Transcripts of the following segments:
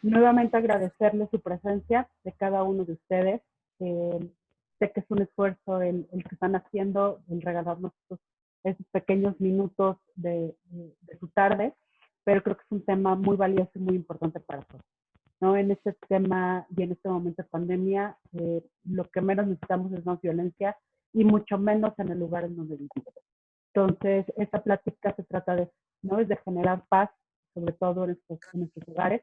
Nuevamente agradecerles su presencia de cada uno de ustedes. Sé que es un esfuerzo el que están haciendo, el regalarnos esos pequeños minutos de su tarde, pero creo que es un tema muy valioso y muy importante para todos, ¿no? En este tema y en este momento de pandemia, lo que menos necesitamos es más violencia y mucho menos en el lugar en donde vivimos. Entonces, esta plática se trata de, ¿no? Es de generar paz, sobre todo en estos lugares.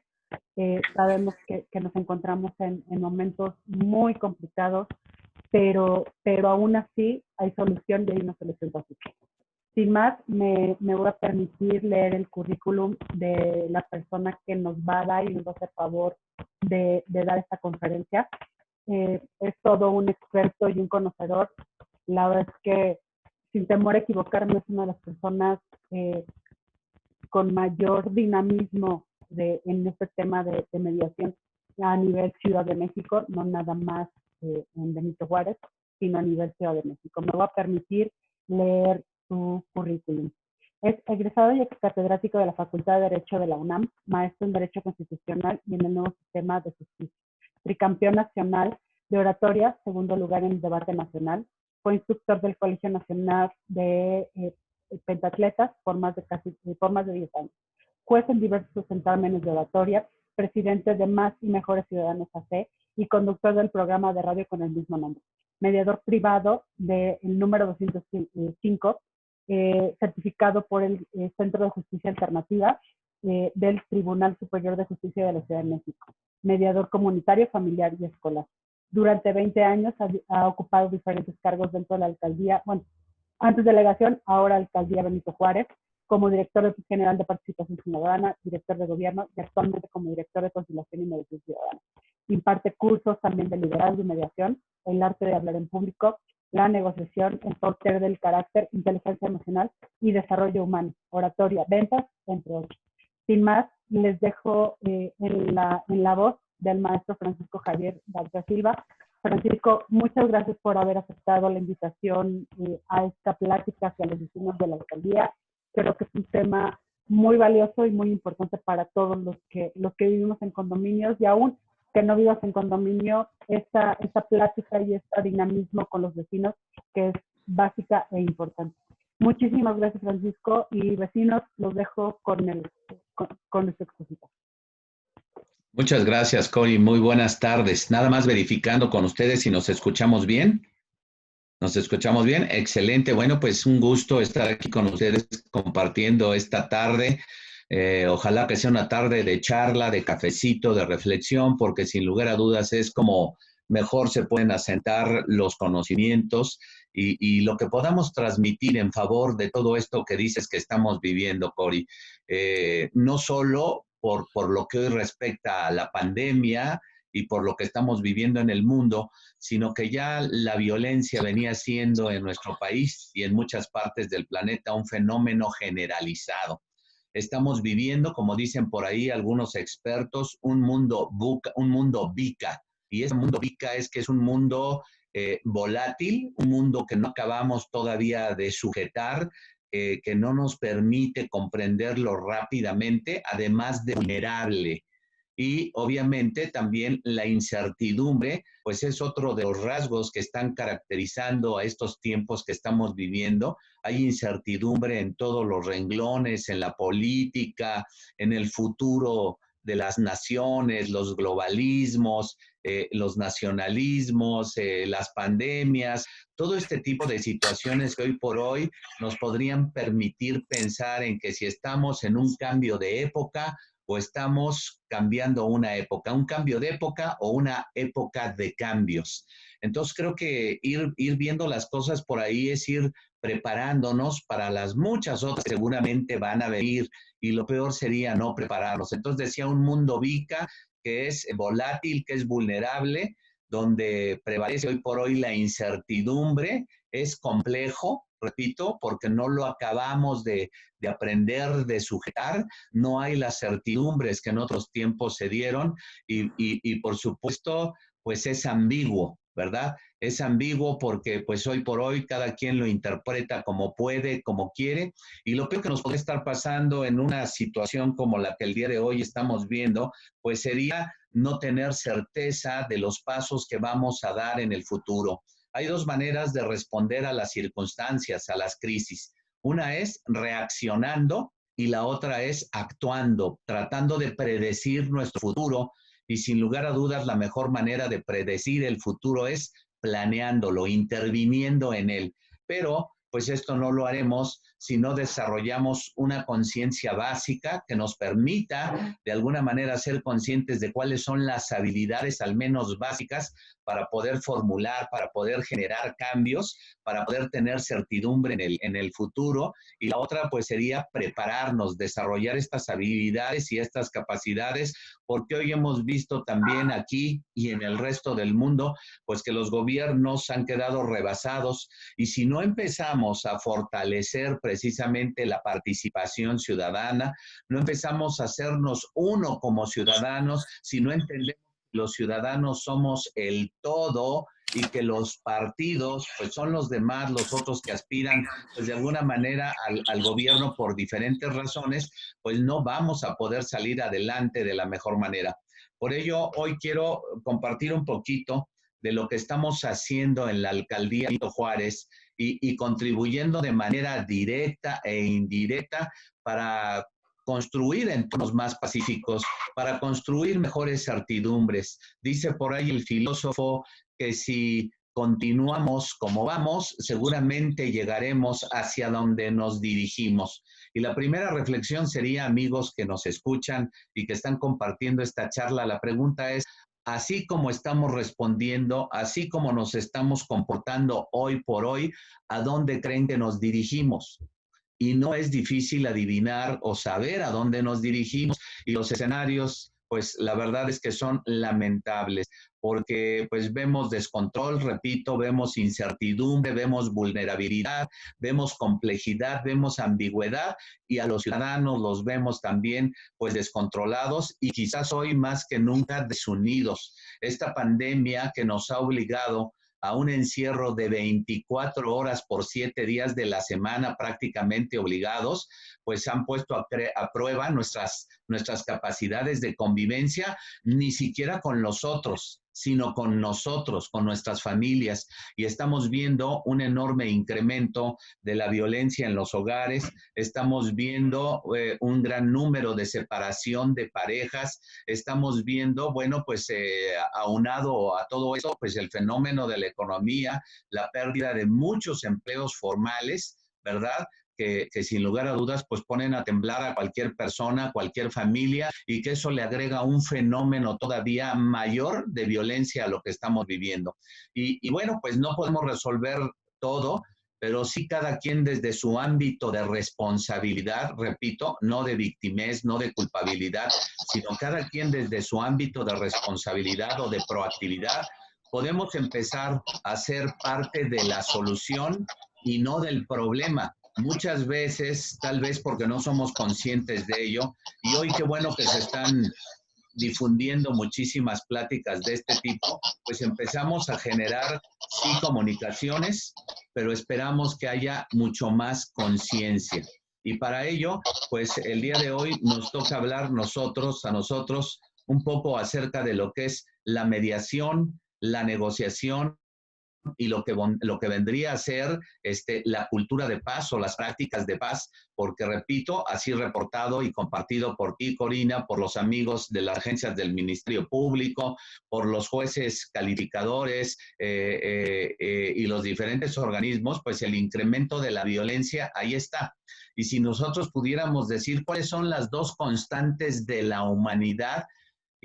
Sabemos que nos encontramos en momentos muy complicados, pero aún así hay solución y hay una solución pacífica. Sin más, me voy a permitir leer el currículum de la persona que nos va a dar y nos va a hacer favor de dar esta conferencia. Es todo un experto y un conocedor. La verdad es que, sin temor a equivocarme, es una de las personas con mayor dinamismo en este tema de mediación a nivel Ciudad de México, no nada más en Benito Juárez, sino a nivel Ciudad de México. Me voy a permitir leer su currículum. Es egresado y ex catedrático de la Facultad de Derecho de la UNAM, maestro en Derecho Constitucional y en el nuevo sistema de justicia. Tricampeón nacional de oratoria, segundo lugar en el debate nacional. Fue instructor del Colegio Nacional de pentatletas por más de 10 años. Juez en diversos certámenes de oratoria, presidente de Más y Mejores Ciudadanos AC y conductor del programa de radio con el mismo nombre. Mediador privado del número 205, certificado por el Centro de Justicia Alternativa del Tribunal Superior de Justicia de la Ciudad de México. Mediador comunitario, familiar y escolar. Durante 20 años ha ocupado diferentes cargos dentro de la alcaldía, bueno, antes delegación, ahora alcaldía Benito Juárez, como director general de Participación Ciudadana, director de gobierno y actualmente como director de Conciliación y Mediación Ciudadana. Imparte cursos también de liderazgo y mediación, el arte de hablar en público, la negociación, el poder del carácter, inteligencia emocional y desarrollo humano, oratoria, ventas, entre otros. Sin más, les dejo en la voz del maestro Francisco Javier García Silva. Francisco, muchas gracias por haber aceptado la invitación a esta plática hacia los vecinos de la alcaldía. Creo que es un tema muy valioso y muy importante para todos los que vivimos en condominios, y aún que no vivas en condominio, esta plática y este dinamismo con los vecinos, que es básica e importante. Muchísimas gracias, Francisco, y vecinos, los dejo con este expositor. Muchas gracias, Cori. Muy buenas tardes. Nada más verificando con ustedes si nos escuchamos bien. ¿Nos escuchamos bien? Excelente. Bueno, pues un gusto estar aquí con ustedes compartiendo esta tarde. Ojalá que sea una tarde de charla, de cafecito, de reflexión, porque sin lugar a dudas es como mejor se pueden asentar los conocimientos y lo que podamos transmitir en favor de todo esto que dices que estamos viviendo, Cori. No solo por lo que hoy respecta a la pandemia y por lo que estamos viviendo en el mundo, sino que ya la violencia venía siendo en nuestro país y en muchas partes del planeta un fenómeno generalizado. Estamos viviendo, como dicen por ahí algunos expertos, un mundo VICA. Y ese mundo VICA es que es un mundo volátil, un mundo que no acabamos todavía de sujetar, que no nos permite comprenderlo rápidamente, además de vulnerable. Y obviamente también la incertidumbre, pues es otro de los rasgos que están caracterizando a estos tiempos que estamos viviendo. Hay incertidumbre en todos los renglones, en la política, en el futuro de las naciones, los globalismos, los nacionalismos, las pandemias, todo este tipo de situaciones que hoy por hoy nos podrían permitir pensar en que si estamos en un cambio de época, o estamos cambiando una época, un cambio de época o una época de cambios. Entonces creo que ir viendo las cosas por ahí es ir preparándonos para las muchas otras que seguramente van a venir, y lo peor sería no prepararnos. Entonces decía un mundo VICA que es volátil, que es vulnerable, donde prevalece hoy por hoy la incertidumbre, es complejo, repito, porque no lo acabamos de aprender, de sujetar, no hay las certidumbres que en otros tiempos se dieron y por supuesto, pues es ambiguo, ¿verdad? es ambiguo porque pues hoy por hoy cada quien lo interpreta como puede, como quiere, y lo peor que nos puede estar pasando en una situación como la que el día de hoy estamos viendo, pues sería no tener certeza de los pasos que vamos a dar en el futuro. Hay dos maneras de responder a las circunstancias, a las crisis. Una es reaccionando y la otra es actuando, tratando de predecir nuestro futuro. Y sin lugar a dudas, la mejor manera de predecir el futuro es planeándolo, interviniendo en él. Pero pues esto no lo haremos si no desarrollamos una conciencia básica que nos permita de alguna manera ser conscientes de cuáles son las habilidades al menos básicas para poder formular, para poder generar cambios, para poder tener certidumbre en el futuro. Y la otra pues sería prepararnos, desarrollar estas habilidades y estas capacidades, porque hoy hemos visto también aquí y en el resto del mundo pues que los gobiernos han quedado rebasados, y si no empezamos a fortalecer precisamente la participación ciudadana, no empezamos a hacernos uno como ciudadanos, si no entendemos que los ciudadanos somos el todo y que los partidos pues son los demás, los otros que aspiran pues de alguna manera al gobierno por diferentes razones, pues no vamos a poder salir adelante de la mejor manera. Por ello, hoy quiero compartir un poquito de lo que estamos haciendo en la alcaldía Benito Juárez y contribuyendo de manera directa e indirecta para construir entornos más pacíficos, para construir mejores certidumbres. Dice por ahí el filósofo que si continuamos como vamos, seguramente llegaremos hacia donde nos dirigimos. Y la primera reflexión sería, amigos que nos escuchan y que están compartiendo esta charla, la pregunta es, así como estamos respondiendo, así como nos estamos comportando hoy por hoy, ¿a dónde creen que nos dirigimos? Y no es difícil adivinar o saber a dónde nos dirigimos, y los escenarios, pues la verdad es que son lamentables, porque pues vemos descontrol, repito, vemos incertidumbre, vemos vulnerabilidad, vemos complejidad, vemos ambigüedad, y a los ciudadanos los vemos también pues descontrolados y quizás hoy más que nunca desunidos. Esta pandemia que nos ha obligado a un encierro de 24 horas por 7 días de la semana, prácticamente obligados, pues han puesto a prueba nuestras capacidades de convivencia, ni siquiera con los otros, sino con nosotros, con nuestras familias. Y estamos viendo un enorme incremento de la violencia en los hogares, estamos viendo un gran número de separación de parejas, estamos viendo, bueno, pues aunado a todo eso, pues el fenómeno de la economía, la pérdida de muchos empleos formales, ¿verdad? Que sin lugar a dudas pues ponen a temblar a cualquier persona, a cualquier familia, y que eso le agrega un fenómeno todavía mayor de violencia a lo que estamos viviendo. Y bueno, pues no podemos resolver todo, pero sí cada quien desde su ámbito de responsabilidad, repito, no de victimez, no de culpabilidad, sino cada quien desde su ámbito de responsabilidad o de proactividad, podemos empezar a ser parte de la solución y no del problema. Muchas veces, tal vez porque no somos conscientes de ello, y hoy qué bueno que se están difundiendo muchísimas pláticas de este tipo, pues empezamos a generar, sí, comunicaciones, pero esperamos que haya mucho más conciencia. Y para ello, pues el día de hoy nos toca hablar a nosotros, un poco acerca de lo que es la mediación, la negociación y lo que vendría a ser la cultura de paz o las prácticas de paz, porque repito, así reportado y compartido por ti, Corina, por los amigos de las agencias del Ministerio Público, por los jueces calificadores y los diferentes organismos, pues el incremento de la violencia ahí está. Y si nosotros pudiéramos decir cuáles son las dos constantes de la humanidad,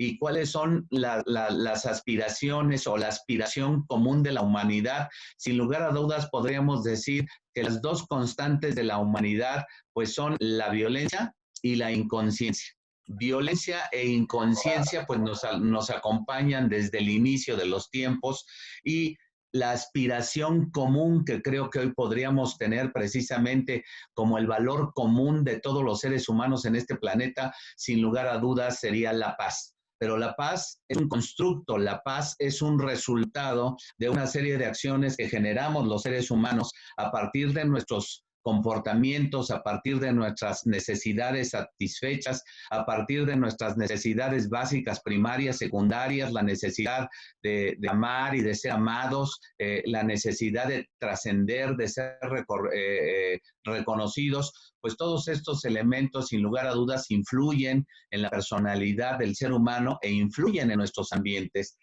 y cuáles son las aspiraciones o la aspiración común de la humanidad, sin lugar a dudas podríamos decir que las dos constantes de la humanidad pues son la violencia y la inconsciencia. Violencia e inconsciencia pues nos acompañan desde el inicio de los tiempos, y la aspiración común que creo que hoy podríamos tener precisamente como el valor común de todos los seres humanos en este planeta, sin lugar a dudas, sería la paz. pero la paz es un constructo, la paz es un resultado de una serie de acciones que generamos los seres humanos a partir de nuestros comportamientos, a partir de nuestras necesidades satisfechas, a partir de nuestras necesidades básicas, primarias, secundarias, la necesidad de amar y de ser amados, la necesidad de trascender, de ser reconocidos, pues todos estos elementos, sin lugar a dudas, influyen en la personalidad del ser humano e influyen en nuestros ambientes.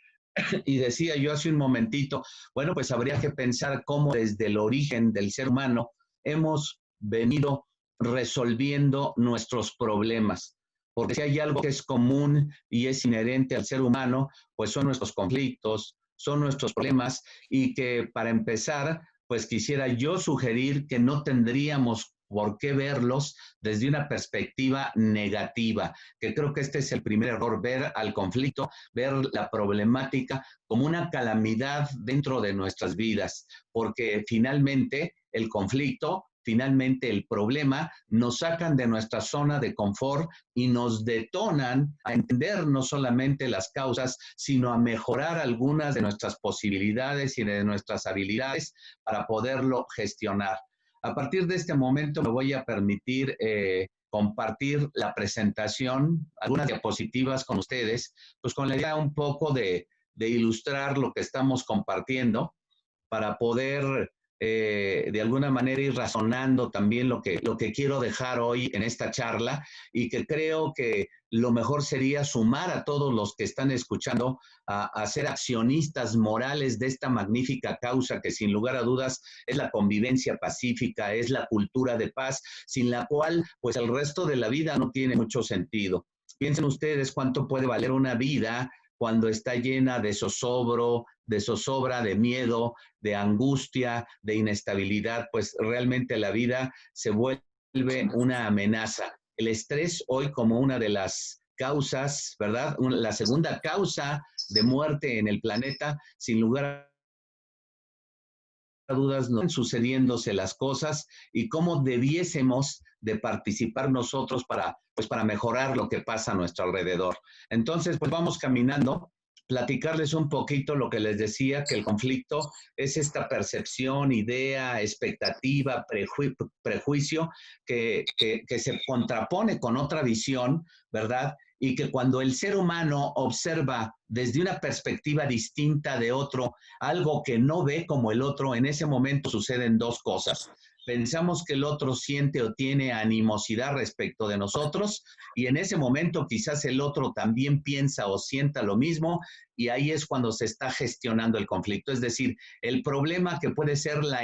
Y decía yo hace un momentito, bueno, pues habría que pensar cómo desde el origen del ser humano hemos venido resolviendo nuestros problemas. Porque si hay algo que es común y es inherente al ser humano, pues son nuestros conflictos, son nuestros problemas, y que para empezar, pues quisiera yo sugerir que no tendríamos por qué verlos desde una perspectiva negativa, que creo que este es el primer error, ver al conflicto, ver la problemática como una calamidad dentro de nuestras vidas, porque finalmente el conflicto, finalmente el problema, nos sacan de nuestra zona de confort y nos detonan a entender no solamente las causas, sino a mejorar algunas de nuestras posibilidades y de nuestras habilidades para poderlo gestionar. A partir de este momento me voy a permitir compartir la presentación, algunas diapositivas con ustedes, pues con la idea un poco de ilustrar lo que estamos compartiendo para poder de alguna manera ir razonando también lo que quiero dejar hoy en esta charla, y que creo que lo mejor sería sumar a todos los que están escuchando a ser accionistas morales de esta magnífica causa que sin lugar a dudas es la convivencia pacífica, es la cultura de paz, sin la cual pues el resto de la vida no tiene mucho sentido. Piensen ustedes cuánto puede valer una vida cuando está llena de zozobra, de miedo, de angustia, de inestabilidad, pues realmente la vida se vuelve una amenaza. El estrés hoy como una de las causas, ¿verdad? La segunda causa de muerte en el planeta, sin lugar a dudas, no están sucediéndose las cosas y cómo debiésemos de participar nosotros para mejorar lo que pasa a nuestro alrededor. Entonces, pues vamos caminando, platicarles un poquito lo que les decía, que el conflicto es esta percepción, idea, expectativa, prejuicio que se contrapone con otra visión, ¿verdad? Y que cuando el ser humano observa desde una perspectiva distinta de otro, algo que no ve como el otro, en ese momento suceden dos cosas. Pensamos que el otro siente o tiene animosidad respecto de nosotros, y en ese momento quizás el otro también piensa o sienta lo mismo, y ahí es cuando se está gestionando el conflicto. Es decir, el problema que puede ser la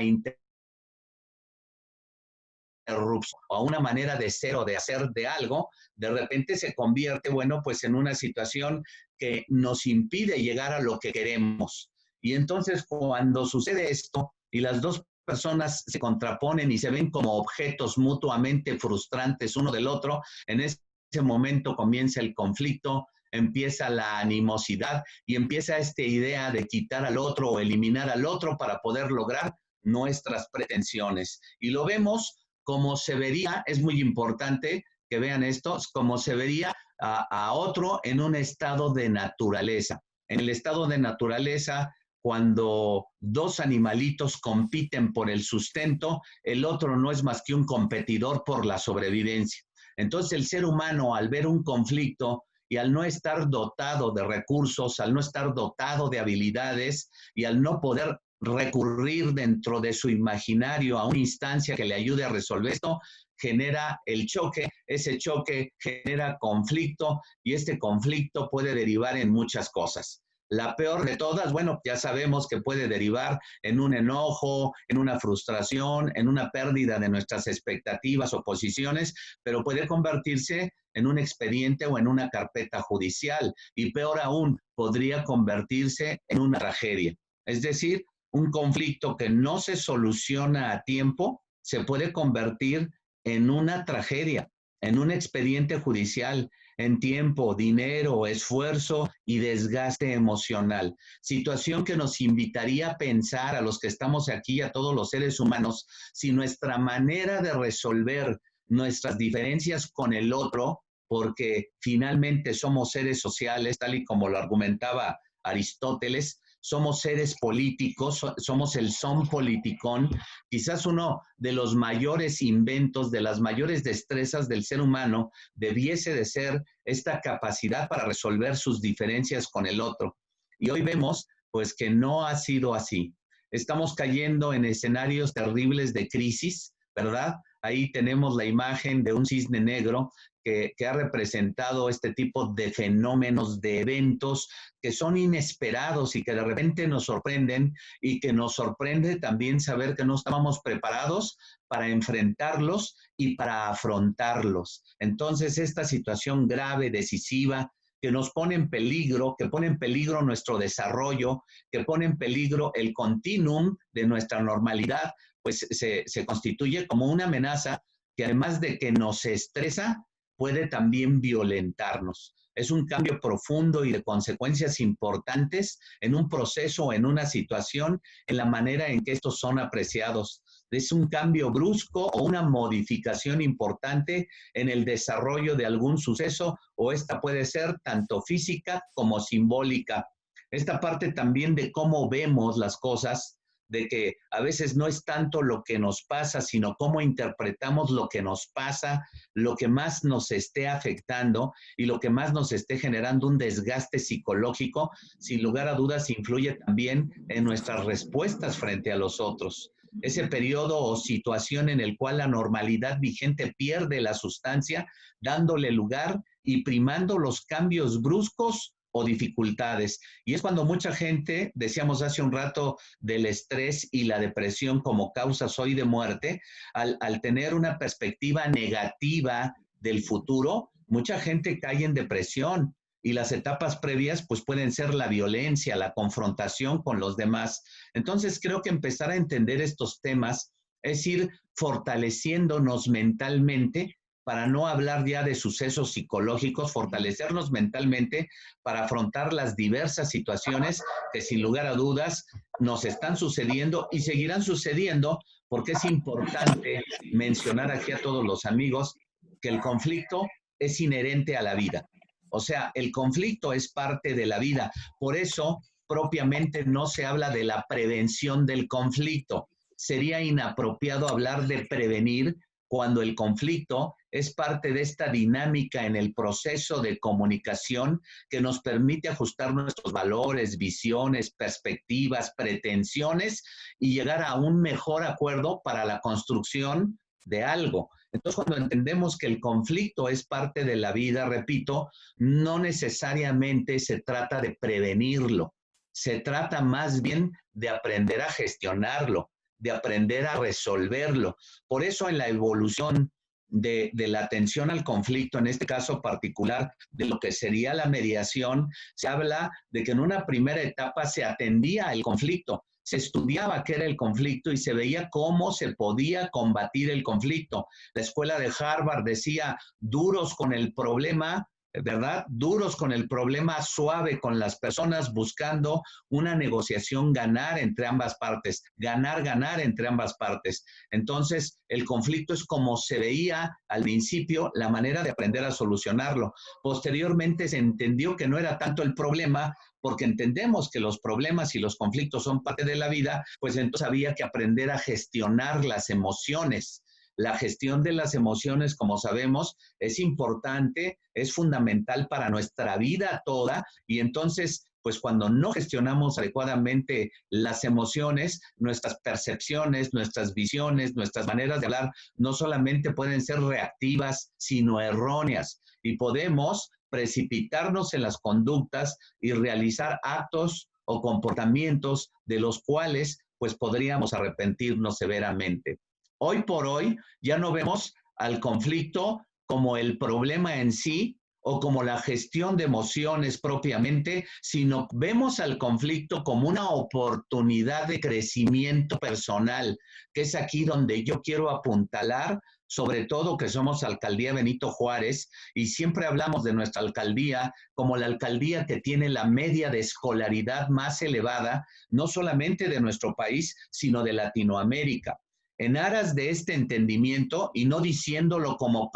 o una manera de ser o de hacer de algo, de repente se convierte, bueno, pues en una situación que nos impide llegar a lo que queremos. Y entonces cuando sucede esto y las dos personas se contraponen y se ven como objetos mutuamente frustrantes uno del otro, en ese momento comienza el conflicto, empieza la animosidad y empieza esta idea de quitar al otro o eliminar al otro para poder lograr nuestras pretensiones. Y lo vemos como se vería, es muy importante que vean esto, como se vería a otro en un estado de naturaleza. En el estado de naturaleza, cuando dos animalitos compiten por el sustento, el otro no es más que un competidor por la sobrevivencia. Entonces el ser humano, al ver un conflicto y al no estar dotado de recursos, al no estar dotado de habilidades y al no poder recurrir dentro de su imaginario a una instancia que le ayude a resolver esto, genera el choque, ese choque genera conflicto y este conflicto puede derivar en muchas cosas. La peor de todas, bueno, ya sabemos que puede derivar en un enojo, en una frustración, en una pérdida de nuestras expectativas o posiciones, pero puede convertirse en un expediente o en una carpeta judicial y peor aún, podría convertirse en una tragedia. Es decir, un conflicto que no se soluciona a tiempo se puede convertir en una tragedia, en un expediente judicial, en tiempo, dinero, esfuerzo y desgaste emocional. Situación que nos invitaría a pensar a los que estamos aquí, a todos los seres humanos, si nuestra manera de resolver nuestras diferencias con el otro porque finalmente somos seres sociales, tal y como lo argumentaba Aristóteles, somos seres políticos, somos el son politicón. Quizás uno de los mayores inventos, de las mayores destrezas del ser humano debiese de ser esta capacidad para resolver sus diferencias con el otro. Y hoy vemos pues que no ha sido así. Estamos cayendo en escenarios terribles de crisis, ¿verdad? Ahí tenemos la imagen de un cisne negro que ha representado este tipo de fenómenos, de eventos que son inesperados y que de repente nos sorprenden, y que nos sorprende también saber que no estábamos preparados para enfrentarlos y para afrontarlos. Entonces, esta situación grave, decisiva, que nos pone en peligro, que pone en peligro nuestro desarrollo, que pone en peligro el continuum de nuestra normalidad, pues se constituye como una amenaza que, además de que nos estresa, puede también violentarnos. Es un cambio profundo y de consecuencias importantes en un proceso, en una situación, en la manera en que estos son apreciados. Es un cambio brusco o una modificación importante en el desarrollo de algún suceso, o esta puede ser tanto física como simbólica. Esta parte también de cómo vemos las cosas, de que a veces no es tanto lo que nos pasa, sino cómo interpretamos lo que nos pasa, lo que más nos esté afectando y lo que más nos esté generando un desgaste psicológico, sin lugar a dudas influye también en nuestras respuestas frente a los otros. Ese periodo o situación en el cual la normalidad vigente pierde la sustancia, dándole lugar y primando los cambios bruscos o dificultades. Y es cuando mucha gente, decíamos hace un rato, del estrés y la depresión como causas hoy de muerte, al tener una perspectiva negativa del futuro, mucha gente cae en depresión. Y las etapas previas pues pueden ser la violencia, la confrontación con los demás. Entonces creo que empezar a entender estos temas es ir fortaleciéndonos mentalmente, para no hablar ya de sucesos psicológicos, fortalecernos mentalmente para afrontar las diversas situaciones que sin lugar a dudas nos están sucediendo y seguirán sucediendo, porque es importante mencionar aquí a todos los amigos que el conflicto es inherente a la vida. O sea, el conflicto es parte de la vida. Por eso, propiamente no se habla de la prevención del conflicto. Sería inapropiado hablar de prevenir cuando el conflicto es parte de esta dinámica en el proceso de comunicación que nos permite ajustar nuestros valores, visiones, perspectivas, pretensiones y llegar a un mejor acuerdo para la construcción de algo. Entonces, cuando entendemos que el conflicto es parte de la vida, repito, no necesariamente se trata de prevenirlo, se trata más bien de aprender a gestionarlo, de aprender a resolverlo. Por eso en la evolución de la atención al conflicto, en este caso particular de lo que sería la mediación, se habla de que en una primera etapa se atendía al conflicto, se estudiaba qué era el conflicto y se veía cómo se podía combatir el conflicto. La escuela de Harvard decía, duros con el problema, ¿verdad? Duros con el problema, suave con las personas, buscando una negociación, ganar entre ambas partes, ganar entre ambas partes. Entonces, el conflicto es como se veía al principio, la manera de aprender a solucionarlo. Posteriormente se entendió que no era tanto el problema, porque entendemos que los problemas y los conflictos son parte de la vida, pues entonces había que aprender a gestionar las emociones. La gestión de las emociones, como sabemos, es importante, es fundamental para nuestra vida toda, y entonces, pues cuando no gestionamos adecuadamente las emociones, nuestras percepciones, nuestras visiones, nuestras maneras de hablar, no solamente pueden ser reactivas, sino erróneas, y podemos precipitarnos en las conductas y realizar actos o comportamientos de los cuales pues podríamos arrepentirnos severamente. Hoy por hoy ya no vemos al conflicto como el problema en sí o como la gestión de emociones propiamente, sino vemos al conflicto como una oportunidad de crecimiento personal, que es aquí donde yo quiero apuntalar, sobre todo que somos Alcaldía Benito Juárez y siempre hablamos de nuestra alcaldía como la alcaldía que tiene la media de escolaridad más elevada, no solamente de nuestro país, sino de Latinoamérica. En aras de este entendimiento y no diciéndolo como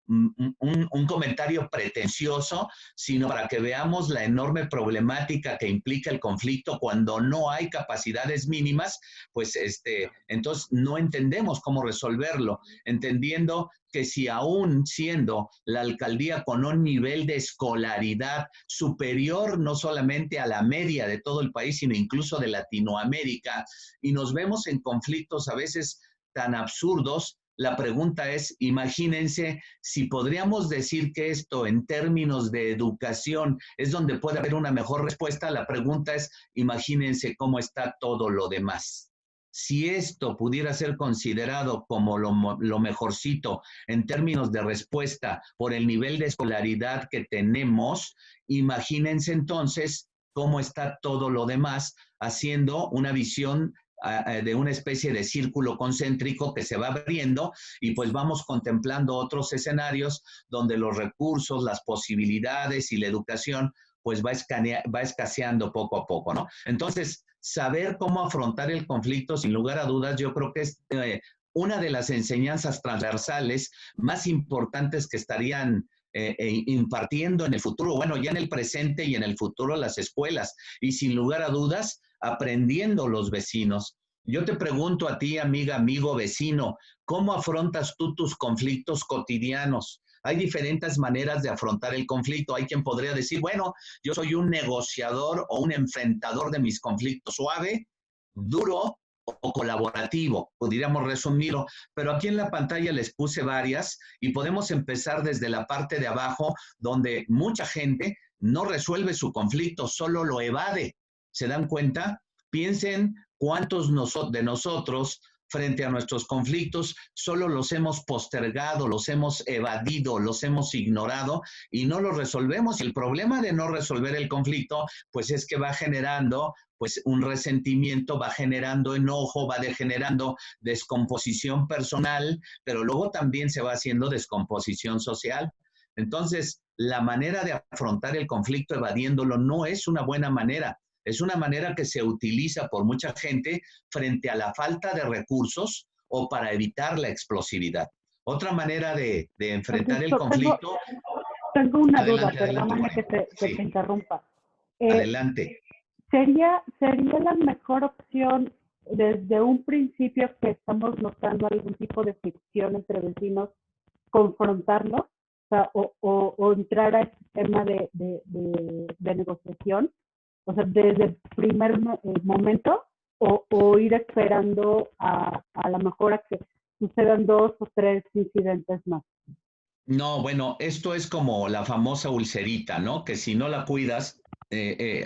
un comentario pretencioso, sino para que veamos la enorme problemática que implica el conflicto cuando no hay capacidades mínimas, pues entonces no entendemos cómo resolverlo, entendiendo que si aún siendo la alcaldía con un nivel de escolaridad superior no solamente a la media de todo el país, sino incluso de Latinoamérica, y nos vemos en conflictos a veces tan absurdos, la pregunta es, imagínense si podríamos decir que esto en términos de educación es donde puede haber una mejor respuesta. La pregunta es, imagínense cómo está todo lo demás. Si esto pudiera ser considerado como lo mejorcito en términos de respuesta por el nivel de escolaridad que tenemos, imagínense entonces cómo está todo lo demás, haciendo una visión de una especie de círculo concéntrico que se va abriendo y pues vamos contemplando otros escenarios donde los recursos, las posibilidades y la educación pues va escaseando poco a poco, ¿no? Entonces, saber cómo afrontar el conflicto, sin lugar a dudas, yo creo que es una de las enseñanzas transversales más importantes que estarían impartiendo en el futuro, bueno, ya en el presente y en el futuro las escuelas, y sin lugar a dudas, aprendiendo los vecinos. Yo te pregunto a ti, amiga, amigo, vecino, ¿cómo afrontas tú tus conflictos cotidianos? Hay diferentes maneras de afrontar el conflicto. Hay quien podría decir, bueno, yo soy un negociador o un enfrentador de mis conflictos, suave, duro o colaborativo, podríamos resumirlo, pero aquí en la pantalla les puse varias y podemos empezar desde la parte de abajo, donde mucha gente no resuelve su conflicto, solo lo evade. ¿Se dan cuenta? Piensen cuántos de nosotros frente a nuestros conflictos solo los hemos postergado, los hemos evadido, los hemos ignorado y no los resolvemos. Y el problema de no resolver el conflicto, pues es que va generando pues un resentimiento, va generando enojo, va generando descomposición personal, pero luego también se va haciendo descomposición social. Entonces, la manera de afrontar el conflicto evadiéndolo no es una buena manera. Es una manera que se utiliza por mucha gente frente a la falta de recursos o para evitar la explosividad. Otra manera de enfrentar el conflicto. Tengo una duda, adelante, perdóname Juan. que te interrumpa. Adelante. ¿Sería la mejor opción desde un principio que estamos notando algún tipo de fricción entre vecinos, confrontarlos? O sea, o entrar a este tema de negociación, o sea, desde el primer momento, o ir esperando a lo mejor a que sucedan 2 o 3 incidentes más. No, bueno, esto es como la famosa ulcerita, ¿no? Que si no la cuidas,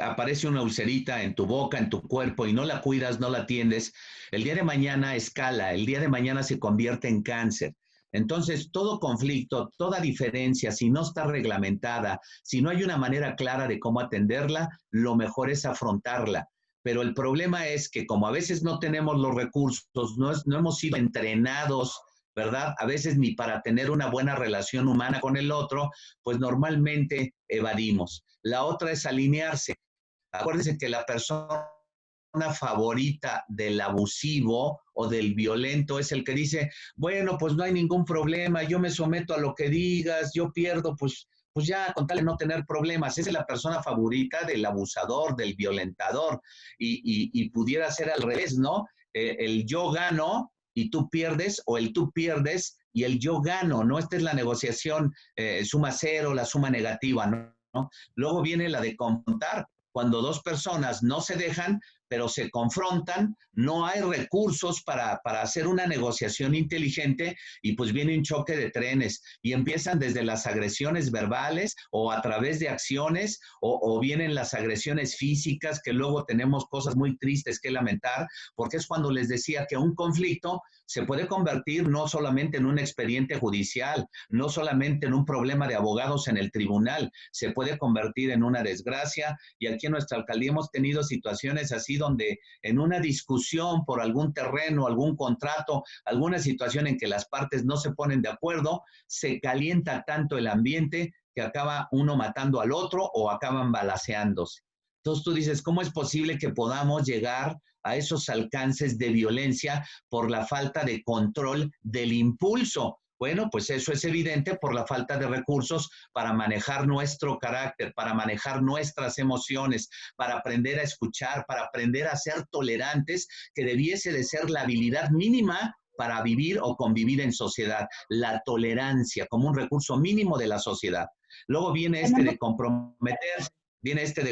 aparece una ulcerita en tu boca, en tu cuerpo, y no la cuidas, no la atiendes, el día de mañana escala, el día de mañana se convierte en cáncer. Entonces, todo conflicto, toda diferencia, si no está reglamentada, si no hay una manera clara de cómo atenderla, lo mejor es afrontarla. Pero el problema es que como a veces no tenemos los recursos, no hemos sido entrenados, ¿verdad? A veces ni para tener una buena relación humana con el otro, pues normalmente evadimos. La otra es alinearse. Acuérdense que la persona favorita del abusivo o del violento es el que dice, bueno, pues no hay ningún problema, yo me someto a lo que digas, yo pierdo, pues ya, con tal de no tener problemas. Esa es la persona favorita del abusador, del violentador, y pudiera ser al revés, ¿no? El yo gano y tú pierdes, o el tú pierdes y el yo gano, ¿no? Esta es la negociación suma cero, la suma negativa, ¿no? Luego viene la de confrontar, cuando dos personas no se dejan, pero se confrontan, no hay recursos para hacer una negociación inteligente y pues viene un choque de trenes y empiezan desde las agresiones verbales o a través de acciones o vienen las agresiones físicas, que luego tenemos cosas muy tristes que lamentar, porque es cuando les decía que un conflicto se puede convertir no solamente en un expediente judicial, no solamente en un problema de abogados en el tribunal, se puede convertir en una desgracia, y aquí en nuestra alcaldía hemos tenido situaciones así donde en una discusión por algún terreno, algún contrato, alguna situación en que las partes no se ponen de acuerdo, se calienta tanto el ambiente que acaba uno matando al otro o acaban balaceándose. Entonces tú dices, ¿cómo es posible que podamos llegar a esos alcances de violencia por la falta de control del impulso? Bueno, pues eso es evidente por la falta de recursos para manejar nuestro carácter, para manejar nuestras emociones, para aprender a escuchar, para aprender a ser tolerantes, que debiese de ser la habilidad mínima para vivir o convivir en sociedad, la tolerancia como un recurso mínimo de la sociedad. Luego viene Tenemos, de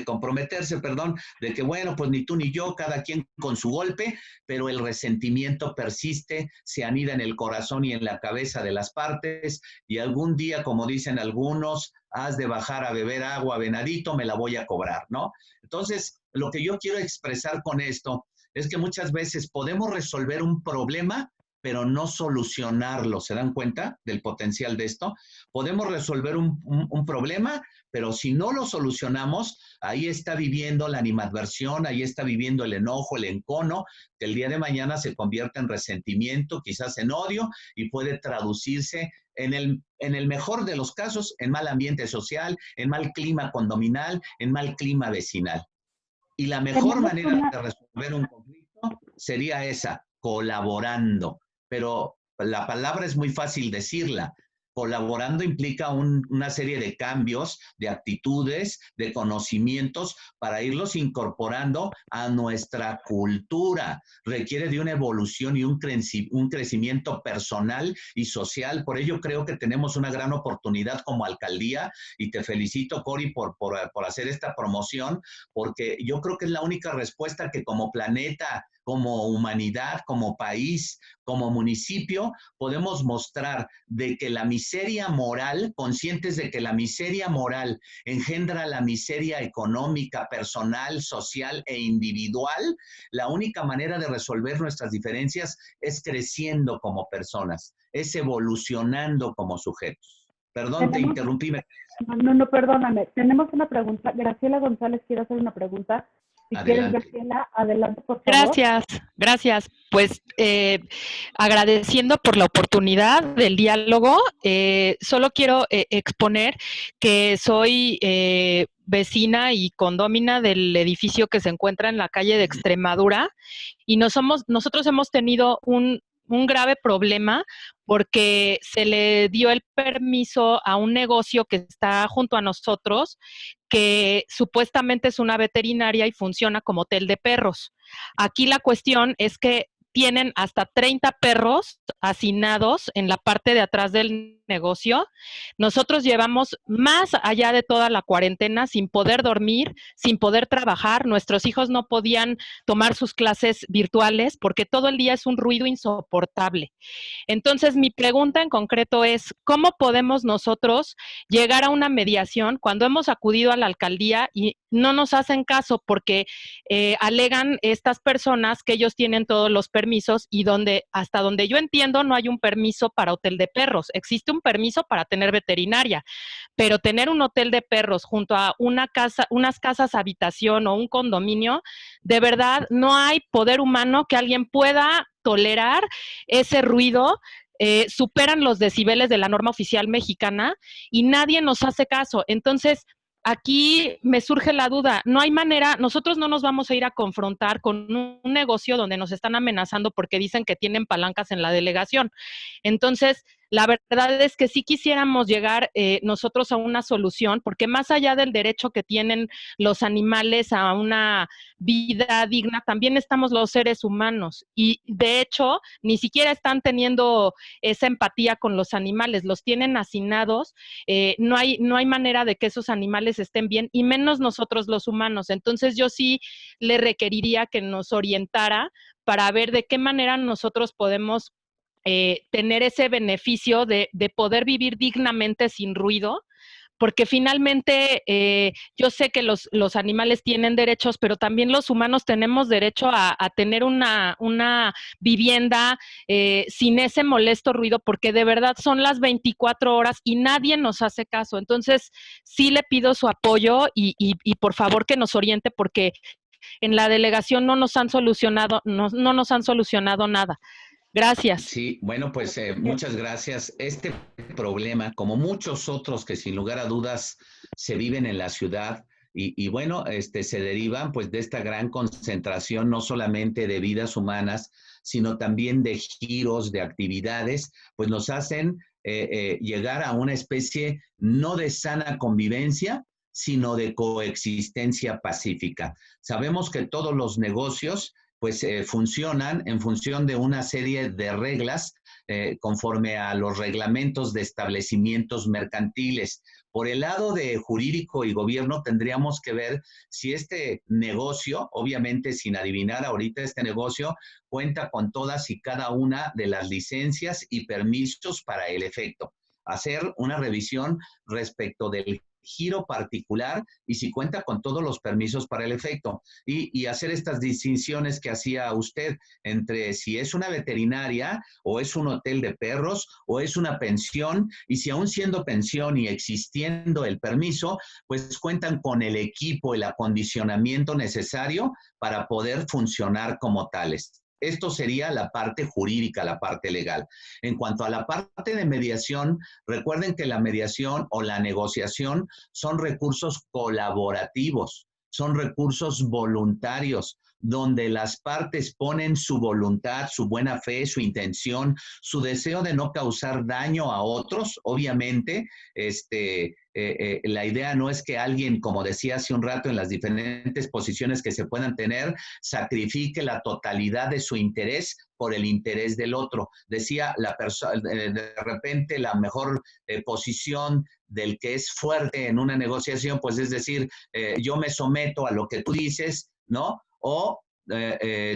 comprometerse, perdón, de que bueno, pues ni tú ni yo, cada quien con su golpe, pero el resentimiento persiste, se anida en el corazón y en la cabeza de las partes, y algún día, como dicen algunos, has de bajar a beber agua, venadito, me la voy a cobrar, ¿no? Entonces, lo que yo quiero expresar con esto es que muchas veces podemos resolver un problema, pero no solucionarlo. ¿Se dan cuenta del potencial de esto? Podemos resolver un problema, pero si no lo solucionamos, ahí está viviendo la animadversión, ahí está viviendo el enojo, el encono, que el día de mañana se convierte en resentimiento, quizás en odio, y puede traducirse en el mejor de los casos, en mal ambiente social, en mal clima condominal, en mal clima vecinal. Y la mejor tenemos manera una, de resolver un conflicto sería esa, colaborando. Pero la palabra es muy fácil decirla. Colaborando implica una serie de cambios, de actitudes, de conocimientos para irlos incorporando a nuestra cultura. Requiere de una evolución y un crecimiento personal y social. Por ello creo que tenemos una gran oportunidad como alcaldía, y te felicito, Cori, por hacer esta promoción, porque yo creo que es la única respuesta que como planeta, como humanidad, como país, como municipio, podemos mostrar de que la miseria moral, conscientes de que la miseria moral engendra la miseria económica, personal, social e individual, la única manera de resolver nuestras diferencias es creciendo como personas, es evolucionando como sujetos. Perdón, te tenemos, interrumpí. no, perdóname. Tenemos una pregunta. Graciela González quiere hacer una pregunta. Si quieres, Adelante. Graciela, adelante, por favor. Gracias, gracias. Pues agradeciendo por la oportunidad del diálogo, solo quiero exponer que soy vecina y condómina del edificio que se encuentra en la calle de Extremadura, y nosotros hemos tenido un grave problema porque se le dio el permiso a un negocio que está junto a nosotros, que supuestamente es una veterinaria y funciona como hotel de perros. Aquí la cuestión es que tienen hasta 30 perros hacinados en la parte de atrás del negocio. Nosotros llevamos más allá de toda la cuarentena sin poder dormir, sin poder trabajar. Nuestros hijos no podían tomar sus clases virtuales porque todo el día es un ruido insoportable. Entonces, mi pregunta en concreto es, ¿cómo podemos nosotros llegar a una mediación cuando hemos acudido a la alcaldía y no nos hacen caso porque alegan estas personas que ellos tienen todos los permisos y hasta donde yo entiendo, no hay un permiso para hotel de perros, existe un permiso para tener veterinaria, pero tener un hotel de perros junto a unas casas habitación o un condominio, de verdad no hay poder humano que alguien pueda tolerar ese ruido. Superan los decibeles de la norma oficial mexicana y nadie nos hace caso. Entonces, aquí me surge la duda, no hay manera, nosotros no nos vamos a ir a confrontar con un negocio donde nos están amenazando porque dicen que tienen palancas en la delegación. Entonces, la verdad es que sí quisiéramos llegar nosotros a una solución, porque más allá del derecho que tienen los animales a una vida digna, también estamos los seres humanos. Y de hecho, ni siquiera están teniendo esa empatía con los animales, los tienen hacinados, no hay manera de que esos animales estén bien, y menos nosotros los humanos. Entonces yo sí le requeriría que nos orientara para ver de qué manera nosotros podemos tener ese beneficio de poder vivir dignamente sin ruido, porque finalmente yo sé que los animales tienen derechos, pero también los humanos tenemos derecho a tener una vivienda sin ese molesto ruido, porque de verdad son las 24 horas y nadie nos hace caso. Entonces, sí le pido su apoyo y por favor que nos oriente, porque en la delegación no nos han solucionado nada. Gracias. Sí, bueno, pues muchas gracias. Este problema, como muchos otros que sin lugar a dudas se viven en la ciudad y bueno, se derivan pues de esta gran concentración no solamente de vidas humanas, sino también de giros, de actividades, pues nos hacen llegar a una especie no de sana convivencia, sino de coexistencia pacífica. Sabemos que todos los negocios pues funcionan en función de una serie de reglas conforme a los reglamentos de establecimientos mercantiles. Por el lado de jurídico y gobierno tendríamos que ver si este negocio, obviamente sin adivinar ahorita este negocio, cuenta con todas y cada una de las licencias y permisos para el efecto. Hacer una revisión respecto del giro particular y si cuenta con todos los permisos para el efecto. Y hacer estas distinciones que hacía usted entre si es una veterinaria o es un hotel de perros o es una pensión, y si aún siendo pensión y existiendo el permiso, pues cuentan con el equipo, el acondicionamiento necesario para poder funcionar como tales. Esto sería la parte jurídica, la parte legal. En cuanto a la parte de mediación, recuerden que la mediación o la negociación son recursos colaborativos, son recursos voluntarios, donde las partes ponen su voluntad, su buena fe, su intención, su deseo de no causar daño a otros. Obviamente, la idea no es que alguien, como decía hace un rato, en las diferentes posiciones que se puedan tener, sacrifique la totalidad de su interés por el interés del otro. Decía la persona, de repente la mejor posición del que es fuerte en una negociación, pues es decir, yo me someto a lo que tú dices, ¿no? O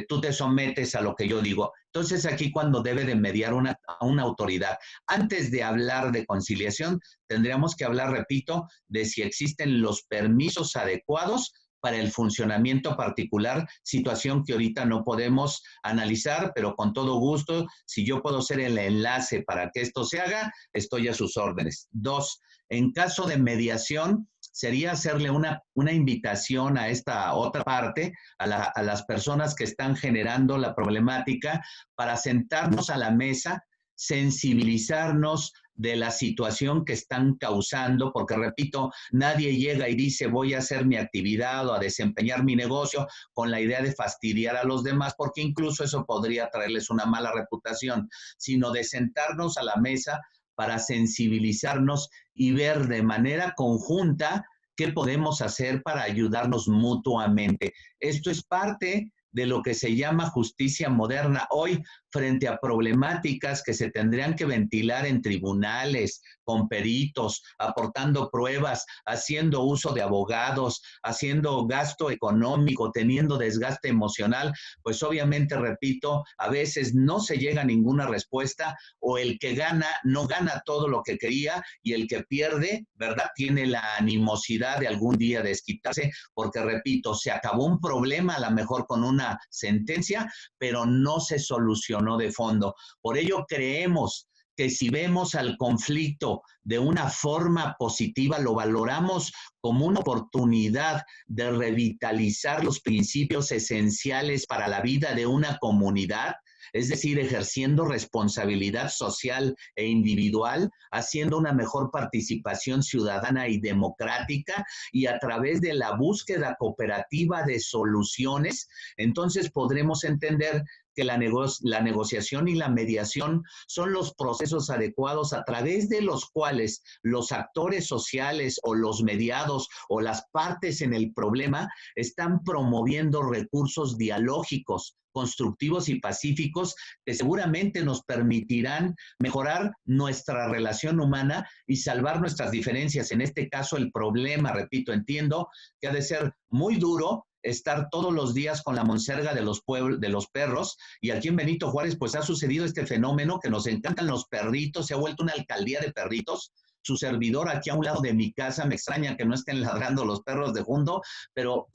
tú te sometes a lo que yo digo. Entonces aquí cuando debe de mediar a una autoridad. Antes de hablar de conciliación, tendríamos que hablar, repito, de si existen los permisos adecuados para el funcionamiento particular, situación que ahorita no podemos analizar, pero con todo gusto, si yo puedo ser el enlace para que esto se haga, estoy a sus órdenes. 2, en caso de mediación, sería hacerle una invitación a esta otra parte, a las personas que están generando la problemática, para sentarnos a la mesa, sensibilizarnos de la situación que están causando, porque repito, nadie llega y dice voy a hacer mi actividad o a desempeñar mi negocio con la idea de fastidiar a los demás, porque incluso eso podría traerles una mala reputación, sino de sentarnos a la mesa para sensibilizarnos y ver de manera conjunta qué podemos hacer para ayudarnos mutuamente. Esto es parte de lo que se llama justicia moderna. Hoy, frente a problemáticas que se tendrían que ventilar en tribunales, con peritos, aportando pruebas, haciendo uso de abogados, haciendo gasto económico, teniendo desgaste emocional, pues obviamente, repito, a veces no se llega a ninguna respuesta, o el que gana no gana todo lo que quería, y el que pierde, ¿verdad?, tiene la animosidad de algún día desquitarse, porque repito, se acabó un problema a lo mejor con una sentencia, pero no se solucionó de fondo. Por ello creemos que si vemos al conflicto de una forma positiva, lo valoramos como una oportunidad de revitalizar los principios esenciales para la vida de una comunidad, es decir, ejerciendo responsabilidad social e individual, haciendo una mejor participación ciudadana y democrática, y a través de la búsqueda cooperativa de soluciones, entonces podremos entender que la negociación y la mediación son los procesos adecuados a través de los cuales los actores sociales o los mediados o las partes en el problema están promoviendo recursos dialógicos, constructivos y pacíficos que seguramente nos permitirán mejorar nuestra relación humana y salvar nuestras diferencias. En este caso, el problema, repito, entiendo que ha de ser muy duro estar todos los días con la monserga de los perros, y aquí en Benito Juárez pues ha sucedido este fenómeno que nos encantan los perritos, se ha vuelto una alcaldía de perritos. Su servidor aquí a un lado de mi casa, me extraña que no estén ladrando los perros de Jundo, pero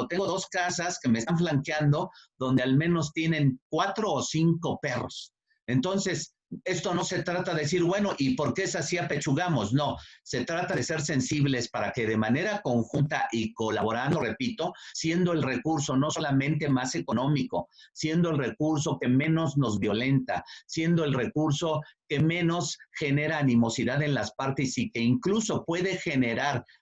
tengo 2 casas que me están flanqueando donde al menos tienen 4 o 5 perros. Entonces, esto no se trata de decir, bueno, ¿y por qué es así apechugamos? No, se trata de ser sensibles para que de manera conjunta y colaborando, repito, siendo el recurso no solamente más económico, siendo el recurso que menos nos violenta, siendo el recurso que menos genera animosidad en las partes y que incluso puede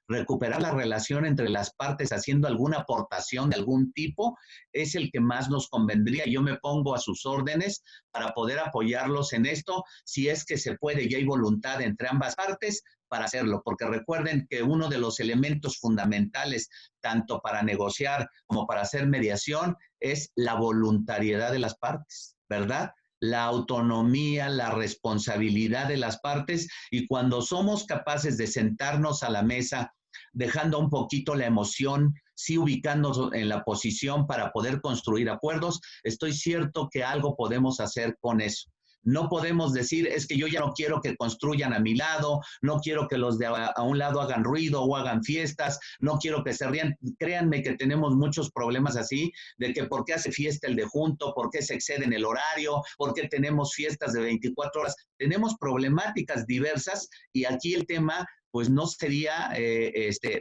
recuperar la relación entre las partes haciendo alguna aportación de algún tipo, es el que más nos convendría. Yo me pongo a sus órdenes para poder apoyarlos en esto, si es que se puede y hay voluntad entre ambas partes para hacerlo, porque recuerden que uno de los elementos fundamentales, tanto para negociar como para hacer mediación, es la voluntariedad de las partes, ¿verdad? La autonomía, la responsabilidad de las partes, y cuando somos capaces de sentarnos a la mesa, dejando un poquito la emoción, sí ubicándonos en la posición para poder construir acuerdos, estoy cierto que algo podemos hacer con eso. No podemos decir, es que yo ya no quiero que construyan a mi lado, no quiero que los de a un lado hagan ruido o hagan fiestas, no quiero que se rían. Créanme que tenemos muchos problemas así, de que por qué hace fiesta el de junto, por qué se excede en el horario, por qué tenemos fiestas de 24 horas. Tenemos problemáticas diversas y aquí el tema pues no sería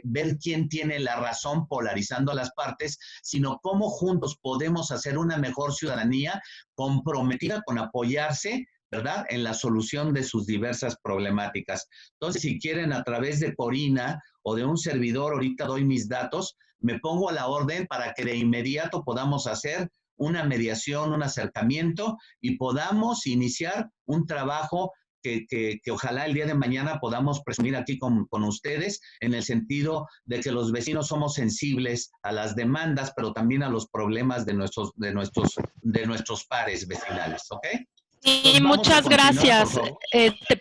ver quién tiene la razón polarizando a las partes, sino cómo juntos podemos hacer una mejor ciudadanía comprometida con apoyarse, ¿verdad?, en la solución de sus diversas problemáticas. Entonces, si quieren, a través de Corina o de un servidor, ahorita doy mis datos, me pongo a la orden para que de inmediato podamos hacer una mediación, un acercamiento y podamos iniciar un trabajo que ojalá el día de mañana podamos presumir aquí con ustedes, en el sentido de que los vecinos somos sensibles a las demandas, pero también a los problemas de nuestros pares vecinales, ¿ok? Sí, muchas gracias.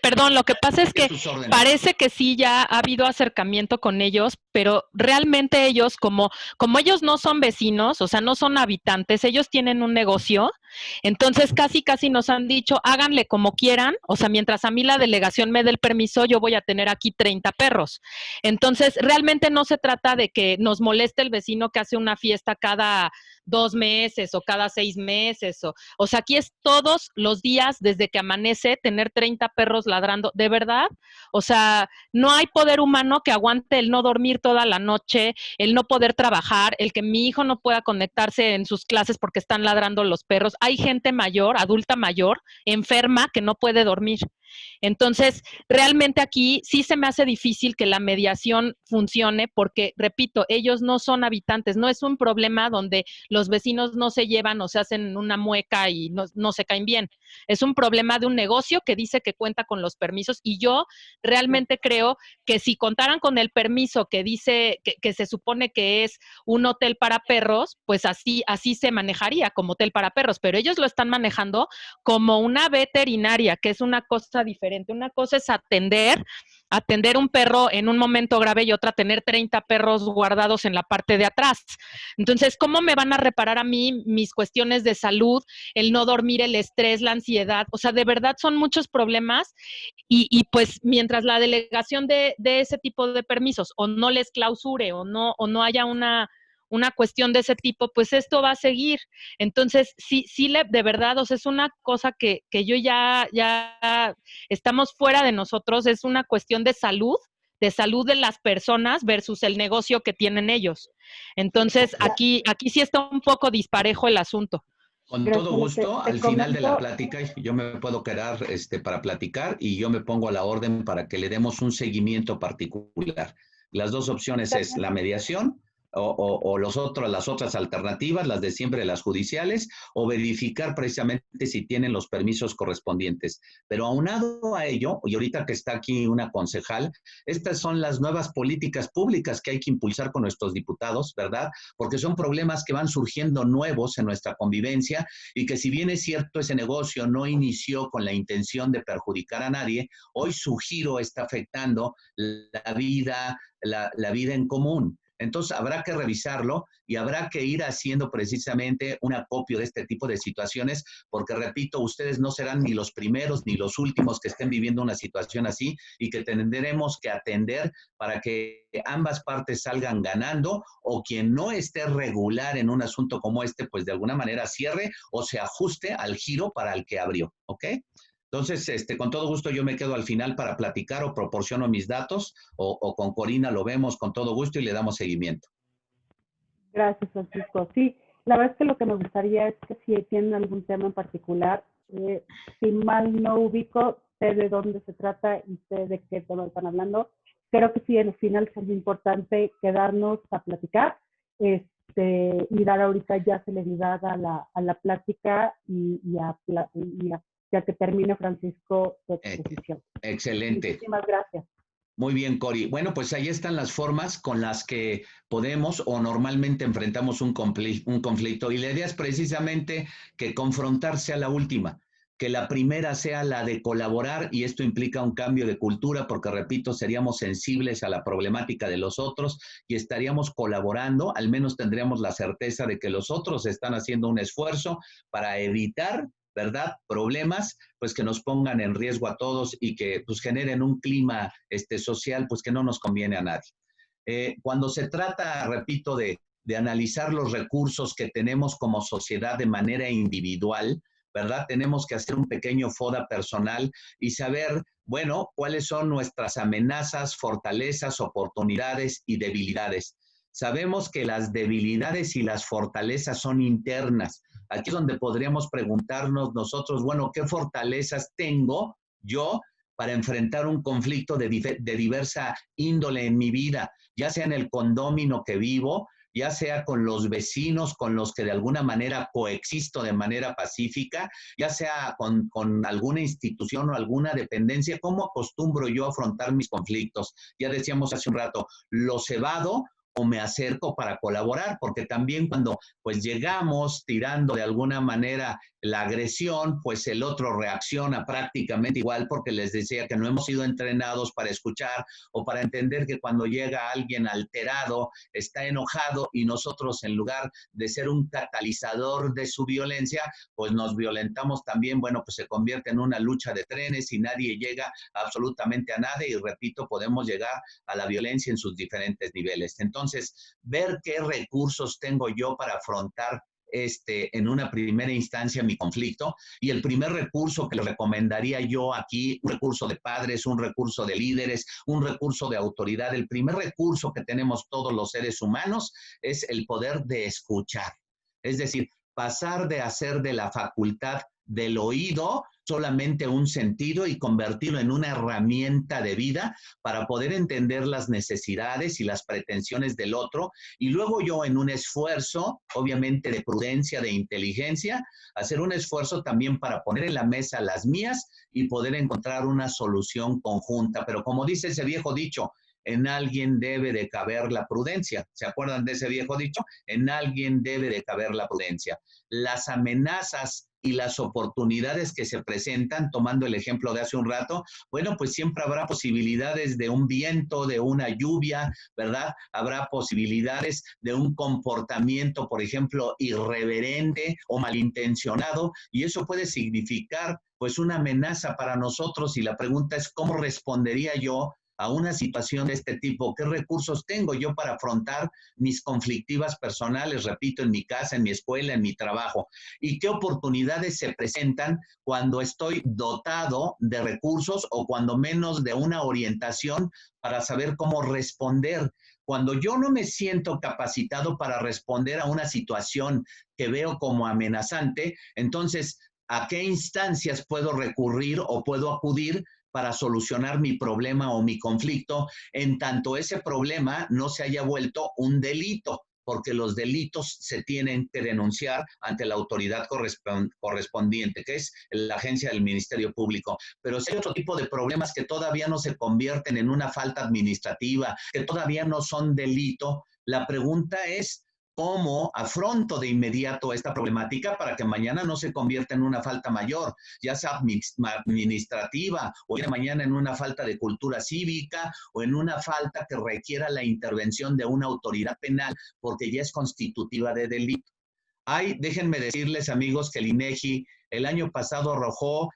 Perdón, lo que pasa es que parece que sí ya ha habido acercamiento con ellos, pero realmente ellos, como ellos no son vecinos, o sea, no son habitantes, ellos tienen un negocio, entonces casi nos han dicho, háganle como quieran, o sea, mientras a mí la delegación me dé el permiso, yo voy a tener aquí 30 perros. Entonces, realmente no se trata de que nos moleste el vecino que hace una fiesta cada 2 meses o cada 6 meses, o sea, aquí es todos los días desde que amanece tener 30 perros ladrando, de verdad, o sea, no hay poder humano que aguante el no dormir toda la noche, el no poder trabajar, el que mi hijo no pueda conectarse en sus clases porque están ladrando los perros. Hay gente mayor, adulta mayor, enferma, que no puede dormir. Entonces, realmente aquí sí se me hace difícil que la mediación funcione porque, repito, ellos no son habitantes, no es un problema donde los vecinos no se llevan o se hacen una mueca y no se caen bien. Es un problema de un negocio que dice que cuenta con los permisos y yo realmente creo que si contaran con el permiso que dice que se supone que es un hotel para perros, pues así se manejaría como hotel para perros, pero ellos lo están manejando como una veterinaria, que es una cosa diferente. Una cosa es atender un perro en un momento grave y otra tener 30 perros guardados en la parte de atrás. Entonces, ¿cómo me van a reparar a mí mis cuestiones de salud, el no dormir, el estrés, la ansiedad? O sea, de verdad son muchos problemas y pues mientras la delegación de ese tipo de permisos o no les clausure o no haya una cuestión de ese tipo, pues esto va a seguir. Entonces, sí, de verdad, o sea, es una cosa que yo ya estamos fuera de nosotros, es una cuestión de salud de las personas versus el negocio que tienen ellos. Entonces, aquí sí está un poco disparejo el asunto. Con todo gusto, al final de la plática yo me puedo quedar para platicar y yo me pongo a la orden para que le demos un seguimiento particular. Las dos opciones es la mediación o las otras alternativas, las de siempre, las judiciales, o verificar precisamente si tienen los permisos correspondientes. Pero aunado a ello, y ahorita que está aquí una concejal, estas son las nuevas políticas públicas que hay que impulsar con nuestros diputados, ¿verdad? Porque son problemas que van surgiendo nuevos en nuestra convivencia y que si bien es cierto ese negocio no inició con la intención de perjudicar a nadie, hoy su giro está afectando la vida en común. Entonces habrá que revisarlo y habrá que ir haciendo precisamente un acopio de este tipo de situaciones, porque repito, ustedes no serán ni los primeros ni los últimos que estén viviendo una situación así y que tendremos que atender para que ambas partes salgan ganando o quien no esté regular en un asunto como este, pues de alguna manera cierre o se ajuste al giro para el que abrió, ¿ok? Entonces, con todo gusto yo me quedo al final para platicar o proporciono mis datos o con Corina lo vemos con todo gusto y le damos seguimiento. Gracias, Francisco. Sí, la verdad es que lo que me gustaría es que si tienen algún tema en particular, si mal no ubico, sé de dónde se trata y sé de qué tema están hablando. Creo que sí, al final es muy importante quedarnos a platicar y dar ahorita ya celeridad a la plática ya que termine, Francisco, su exposición. Excelente. Muchísimas gracias. Muy bien, Cori. Bueno, pues ahí están las formas con las que podemos o normalmente enfrentamos un conflicto. Y la idea es precisamente que confrontar sea la última, que la primera sea la de colaborar, y esto implica un cambio de cultura porque, repito, seríamos sensibles a la problemática de los otros y estaríamos colaborando, al menos tendríamos la certeza de que los otros están haciendo un esfuerzo para evitar, ¿verdad?, problemas, pues que nos pongan en riesgo a todos y que pues generen un clima social, pues que no nos conviene a nadie. Cuando se trata, repito, de analizar los recursos que tenemos como sociedad de manera individual, ¿verdad? Tenemos que hacer un pequeño FODA personal y saber, bueno, cuáles son nuestras amenazas, fortalezas, oportunidades y debilidades. Sabemos que las debilidades y las fortalezas son internas. Aquí es donde podríamos preguntarnos nosotros, bueno, ¿qué fortalezas tengo yo para enfrentar un conflicto de diversa índole en mi vida? Ya sea en el condómino que vivo, ya sea con los vecinos con los que de alguna manera coexisto de manera pacífica, ya sea con alguna institución o alguna dependencia. ¿Cómo acostumbro yo a afrontar mis conflictos? Ya decíamos hace un rato, ¿los evado o me acerco para colaborar? Porque también cuando pues llegamos tirando de alguna manera la agresión, pues el otro reacciona prácticamente igual, porque les decía que no hemos sido entrenados para escuchar o para entender que cuando llega alguien alterado, está enojado, y nosotros, en lugar de ser un catalizador de su violencia, pues nos violentamos también. Bueno, pues se convierte en una lucha de trenes y nadie llega absolutamente a nada, y repito, podemos llegar a la violencia en sus diferentes niveles. Entonces, ver qué recursos tengo yo para afrontar en una primera instancia mi conflicto. Y el primer recurso que le recomendaría yo aquí, un recurso de padres, un recurso de líderes, un recurso de autoridad, el primer recurso que tenemos todos los seres humanos es el poder de escuchar. Es decir, pasar de hacer de la facultad del oído solamente un sentido y convertirlo en una herramienta de vida para poder entender las necesidades y las pretensiones del otro, y luego yo, en un esfuerzo obviamente de prudencia, de inteligencia, hacer un esfuerzo también para poner en la mesa las mías y poder encontrar una solución conjunta. Pero como dice ese viejo dicho, en alguien debe de caber la prudencia. ¿Se acuerdan de ese viejo dicho? En alguien debe de caber la prudencia. Las amenazas y las oportunidades que se presentan, tomando el ejemplo de hace un rato, bueno, pues siempre habrá posibilidades de un viento, de una lluvia, ¿verdad? Habrá posibilidades de un comportamiento, por ejemplo, irreverente o malintencionado, y eso puede significar pues una amenaza para nosotros, y la pregunta es, ¿cómo respondería yo a una situación de este tipo? ¿Qué recursos tengo yo para afrontar mis conflictivas personales, repito, en mi casa, en mi escuela, en mi trabajo? ¿Y qué oportunidades se presentan cuando estoy dotado de recursos, o cuando menos de una orientación para saber cómo responder? Cuando yo no me siento capacitado para responder a una situación que veo como amenazante, entonces, ¿a qué instancias puedo recurrir o puedo acudir para solucionar mi problema o mi conflicto, en tanto ese problema no se haya vuelto un delito? Porque los delitos se tienen que denunciar ante la autoridad correspondiente, que es la agencia del Ministerio Público. Pero si hay otro tipo de problemas que todavía no se convierten en una falta administrativa, que todavía no son delito, la pregunta es, ¿cómo afronto de inmediato esta problemática para que mañana no se convierta en una falta mayor, ya sea administrativa, o de mañana en una falta de cultura cívica, o en una falta que requiera la intervención de una autoridad penal porque ya es constitutiva de delito? Déjenme decirles, amigos, que el INEGI el año pasado arrojó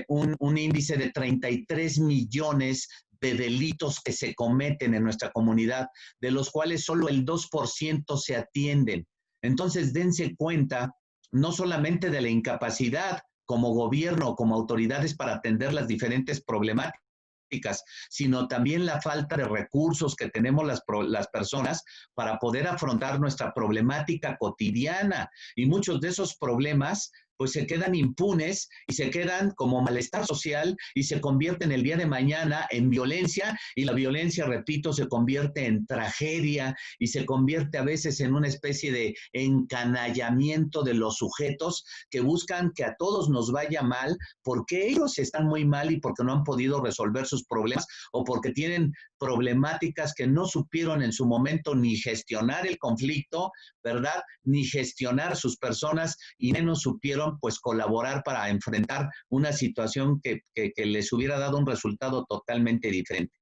un índice de 33 millones de delitos que se cometen en nuestra comunidad, de los cuales solo el 2% se atienden. Entonces, dense cuenta no solamente de la incapacidad como gobierno o como autoridades para atender las diferentes problemáticas, sino también la falta de recursos que tenemos las personas para poder afrontar nuestra problemática cotidiana. Y muchos de esos problemas pues se quedan impunes y se quedan como malestar social y se convierten el día de mañana en violencia, y la violencia, repito, se convierte en tragedia y se convierte a veces en una especie de encanallamiento de los sujetos que buscan que a todos nos vaya mal porque ellos están muy mal y porque no han podido resolver sus problemas o porque tienen problemáticas que no supieron en su momento ni gestionar el conflicto, ¿verdad? Ni gestionar sus personas y menos supieron pues colaborar para enfrentar una situación que les hubiera dado un resultado totalmente diferente.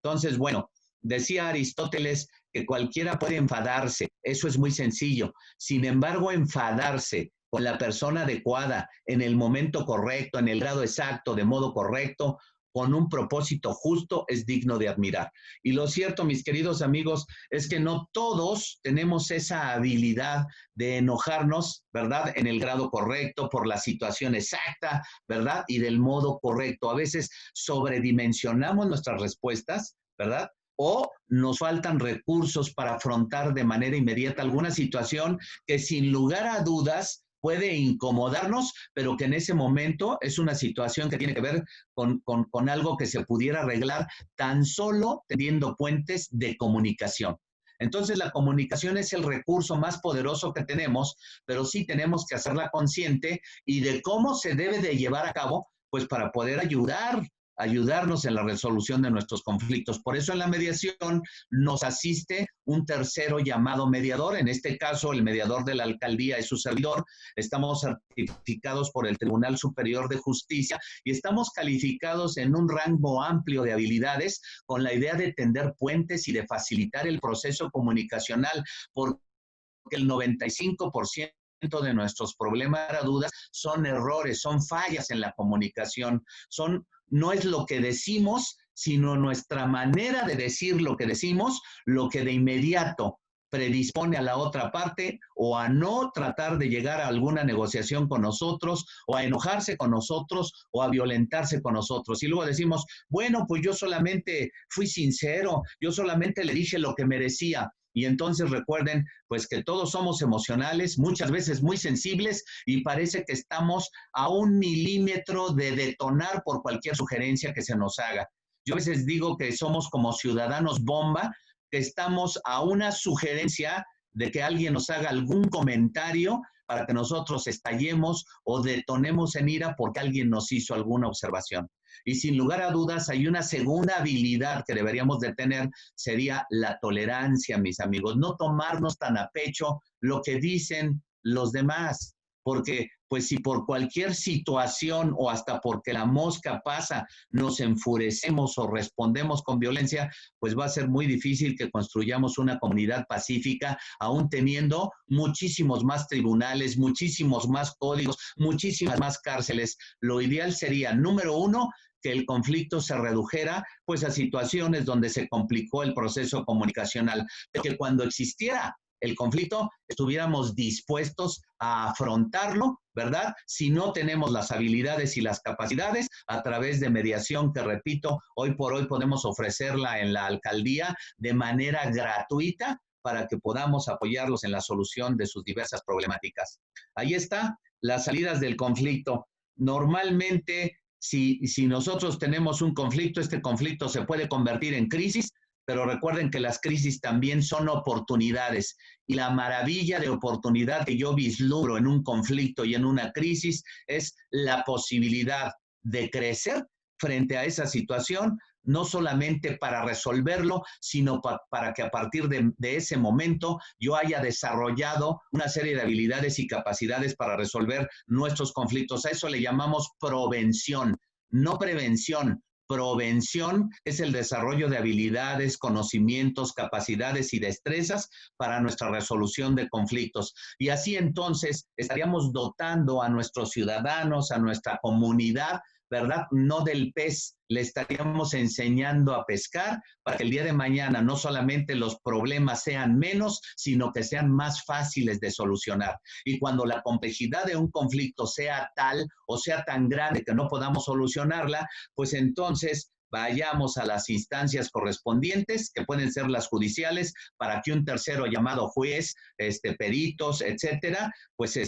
Entonces, bueno, decía Aristóteles que cualquiera puede enfadarse, eso es muy sencillo. Sin embargo, enfadarse con la persona adecuada, en el momento correcto, en el grado exacto, de modo correcto, con un propósito justo, es digno de admirar. Y lo cierto, mis queridos amigos, es que no todos tenemos esa habilidad de enojarnos, ¿verdad? En el grado correcto, por la situación exacta, ¿verdad? Y del modo correcto. A veces sobredimensionamos nuestras respuestas, ¿verdad? O nos faltan recursos para afrontar de manera inmediata alguna situación que sin lugar a dudas puede incomodarnos, pero que en ese momento es una situación que tiene que ver con algo que se pudiera arreglar tan solo teniendo puentes de comunicación. Entonces, la comunicación es el recurso más poderoso que tenemos, pero sí tenemos que hacerla consciente y de cómo se debe de llevar a cabo, pues para poder ayudarnos en la resolución de nuestros conflictos. Por eso en la mediación nos asiste un tercero llamado mediador, en este caso el mediador de la alcaldía es su servidor, estamos certificados por el Tribunal Superior de Justicia y estamos calificados en un rango amplio de habilidades con la idea de tender puentes y de facilitar el proceso comunicacional, porque el 95% de nuestros problemas, dudas, son errores, son fallas en la comunicación, no es lo que decimos, sino nuestra manera de decir lo que decimos, lo que de inmediato predispone a la otra parte o a no tratar de llegar a alguna negociación con nosotros o a enojarse con nosotros o a violentarse con nosotros. Y luego decimos, bueno, pues yo solamente fui sincero, yo solamente le dije lo que merecía. Y entonces recuerden, pues que todos somos emocionales, muchas veces muy sensibles y parece que estamos a un milímetro de detonar por cualquier sugerencia que se nos haga. Yo a veces digo que somos como ciudadanos bomba, que estamos a una sugerencia de que alguien nos haga algún comentario para que nosotros estallemos o detonemos en ira porque alguien nos hizo alguna observación. Y sin lugar a dudas hay una segunda habilidad que deberíamos de tener, sería la tolerancia, mis amigos. No tomarnos tan a pecho lo que dicen los demás, porque pues si por cualquier situación o hasta porque la mosca pasa nos enfurecemos o respondemos con violencia, pues va a ser muy difícil que construyamos una comunidad pacífica, aún teniendo muchísimos más tribunales, muchísimos más códigos, muchísimas más cárceles. Lo ideal sería, número uno, que el conflicto se redujera pues a situaciones donde se complicó el proceso comunicacional, pero que cuando existiera el conflicto estuviéramos dispuestos a afrontarlo, ¿verdad? Si no tenemos las habilidades y las capacidades, a través de mediación, que repito, hoy por hoy podemos ofrecerla en la alcaldía de manera gratuita para que podamos apoyarlos en la solución de sus diversas problemáticas. Ahí está, las salidas del conflicto. Normalmente, si nosotros tenemos un conflicto, este conflicto se puede convertir en crisis, pero recuerden que las crisis también son oportunidades y la maravilla de oportunidad que yo vislumbro en un conflicto y en una crisis es la posibilidad de crecer frente a esa situación, no solamente para resolverlo, sino para que a partir de ese momento yo haya desarrollado una serie de habilidades y capacidades para resolver nuestros conflictos. A eso le llamamos prevención, no prevención. Prevención es el desarrollo de habilidades, conocimientos, capacidades y destrezas para nuestra resolución de conflictos. Y así entonces estaríamos dotando a nuestros ciudadanos, a nuestra comunidad, ¿verdad? No del pez, le estaríamos enseñando a pescar para que el día de mañana no solamente los problemas sean menos, sino que sean más fáciles de solucionar. Y cuando la complejidad de un conflicto sea tal o sea tan grande que no podamos solucionarla, pues entonces vayamos a las instancias correspondientes, que pueden ser las judiciales, para que un tercero llamado juez, peritos, etcétera, pues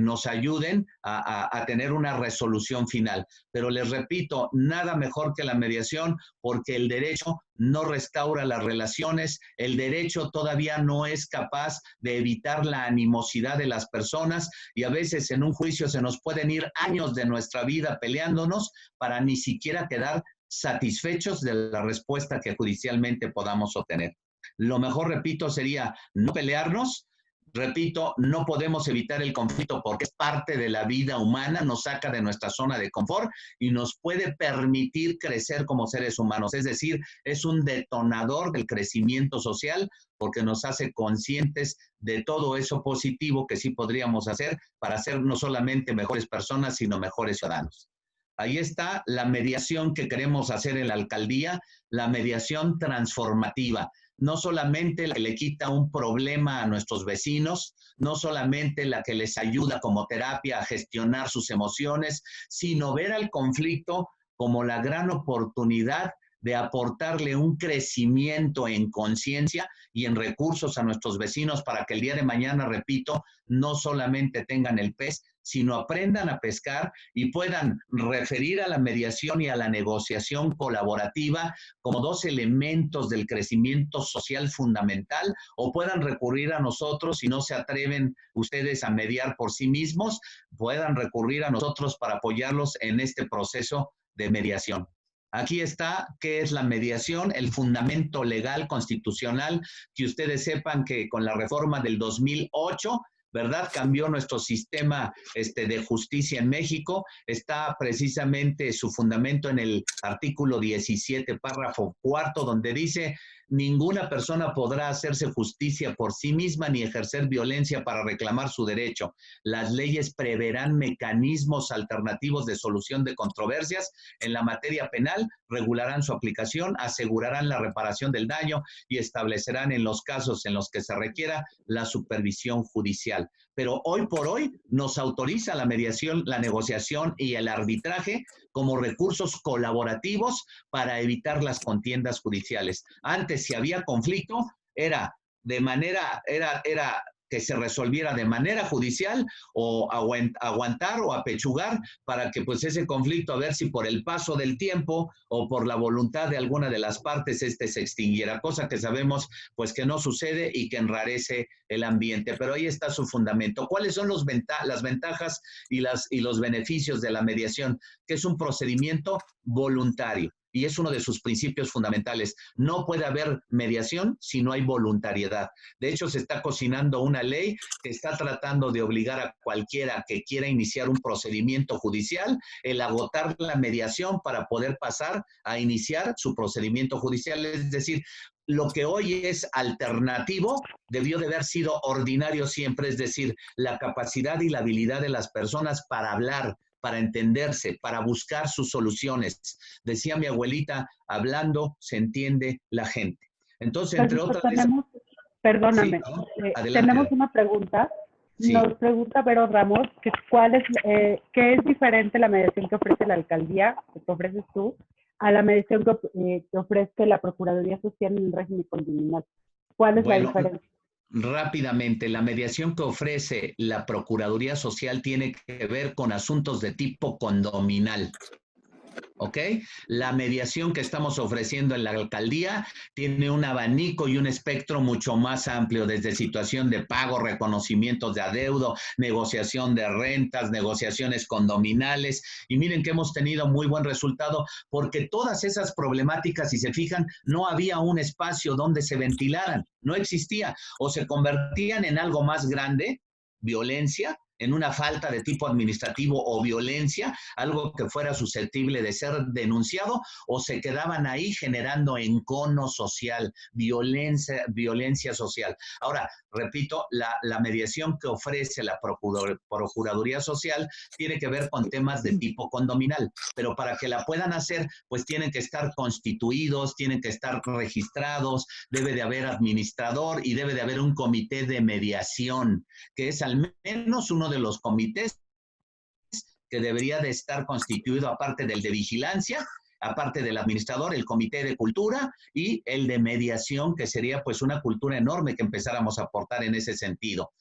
nos ayuden a tener una resolución final. Pero les repito, nada mejor que la mediación, porque el derecho no restaura las relaciones, el derecho todavía no es capaz de evitar la animosidad de las personas, y a veces en un juicio se nos pueden ir años de nuestra vida peleándonos para ni siquiera quedar satisfechos de la respuesta que judicialmente podamos obtener. Lo mejor, repito, sería no pelearnos. Repito, no podemos evitar el conflicto porque es parte de la vida humana, nos saca de nuestra zona de confort y nos puede permitir crecer como seres humanos. Es decir, es un detonador del crecimiento social porque nos hace conscientes de todo eso positivo que sí podríamos hacer para ser no solamente mejores personas, sino mejores ciudadanos. Ahí está la mediación que queremos hacer en la alcaldía, la mediación transformativa. No solamente la que le quita un problema a nuestros vecinos, no solamente la que les ayuda como terapia a gestionar sus emociones, sino ver al conflicto como la gran oportunidad de aportarle un crecimiento en conciencia y en recursos a nuestros vecinos para que el día de mañana, repito, no solamente tengan el pez, sino aprendan a pescar y puedan referir a la mediación y a la negociación colaborativa como dos elementos del crecimiento social fundamental, o puedan recurrir a nosotros si no se atreven ustedes a mediar por sí mismos, puedan recurrir a nosotros para apoyarlos en este proceso de mediación. Aquí está qué es la mediación, el fundamento legal constitucional, que ustedes sepan que con la reforma del 2008, ¿verdad? Cambió nuestro sistema de justicia en México. Está precisamente su fundamento en el artículo 17, párrafo 4, donde dice: ninguna persona podrá hacerse justicia por sí misma ni ejercer violencia para reclamar su derecho. Las leyes preverán mecanismos alternativos de solución de controversias en la materia penal, regularán su aplicación, asegurarán la reparación del daño y establecerán en los casos en los que se requiera la supervisión judicial. Pero hoy por hoy nos autoriza la mediación, la negociación y el arbitraje como recursos colaborativos para evitar las contiendas judiciales. Antes, si había conflicto, era que se resolviera de manera judicial o aguantar o apechugar para que pues ese conflicto, a ver si por el paso del tiempo o por la voluntad de alguna de las partes se extinguiera, cosa que sabemos pues que no sucede y que enrarece el ambiente. Pero ahí está su fundamento. ¿Cuáles son las ventajas y los beneficios de la mediación? Que es un procedimiento voluntario. Y es uno de sus principios fundamentales. No puede haber mediación si no hay voluntariedad. De hecho, se está cocinando una ley que está tratando de obligar a cualquiera que quiera iniciar un procedimiento judicial el agotar la mediación para poder pasar a iniciar su procedimiento judicial. Es decir, lo que hoy es alternativo debió de haber sido ordinario siempre, es decir, la capacidad y la habilidad de las personas para hablar, para entenderse, para buscar sus soluciones. Decía mi abuelita, hablando se entiende la gente. Entonces, entre otras... Perdóname, sí, ¿no? Tenemos una pregunta. Sí. Nos pregunta Vero Ramos que ¿qué es diferente la mediación que ofrece la alcaldía, que ofreces tú, a la mediación que ofrece la Procuraduría Social en el régimen condominal? ¿Cuál es la diferencia? Rápidamente, la mediación que ofrece la Procuraduría Social tiene que ver con asuntos de tipo condominal. ¿Ok? La mediación que estamos ofreciendo en la alcaldía tiene un abanico y un espectro mucho más amplio, desde situación de pago, reconocimientos de adeudo, negociación de rentas, negociaciones condominales. Y miren que hemos tenido muy buen resultado porque todas esas problemáticas, si se fijan, no había un espacio donde se ventilaran, no existía, o se convertían en algo más grande, violencia, en una falta de tipo administrativo o violencia, algo que fuera susceptible de ser denunciado, o se quedaban ahí generando encono social, violencia social. Ahora, repito, la mediación que ofrece la Procuraduría Social tiene que ver con temas de tipo condominal, pero para que la puedan hacer, pues tienen que estar constituidos, tienen que estar registrados, debe de haber administrador y debe de haber un comité de mediación, que es al menos uno de los comités que debería de estar constituido, aparte del de vigilancia, aparte del administrador, el comité de cultura y el de mediación, que sería pues una cultura enorme que empezáramos a aportar en ese sentido.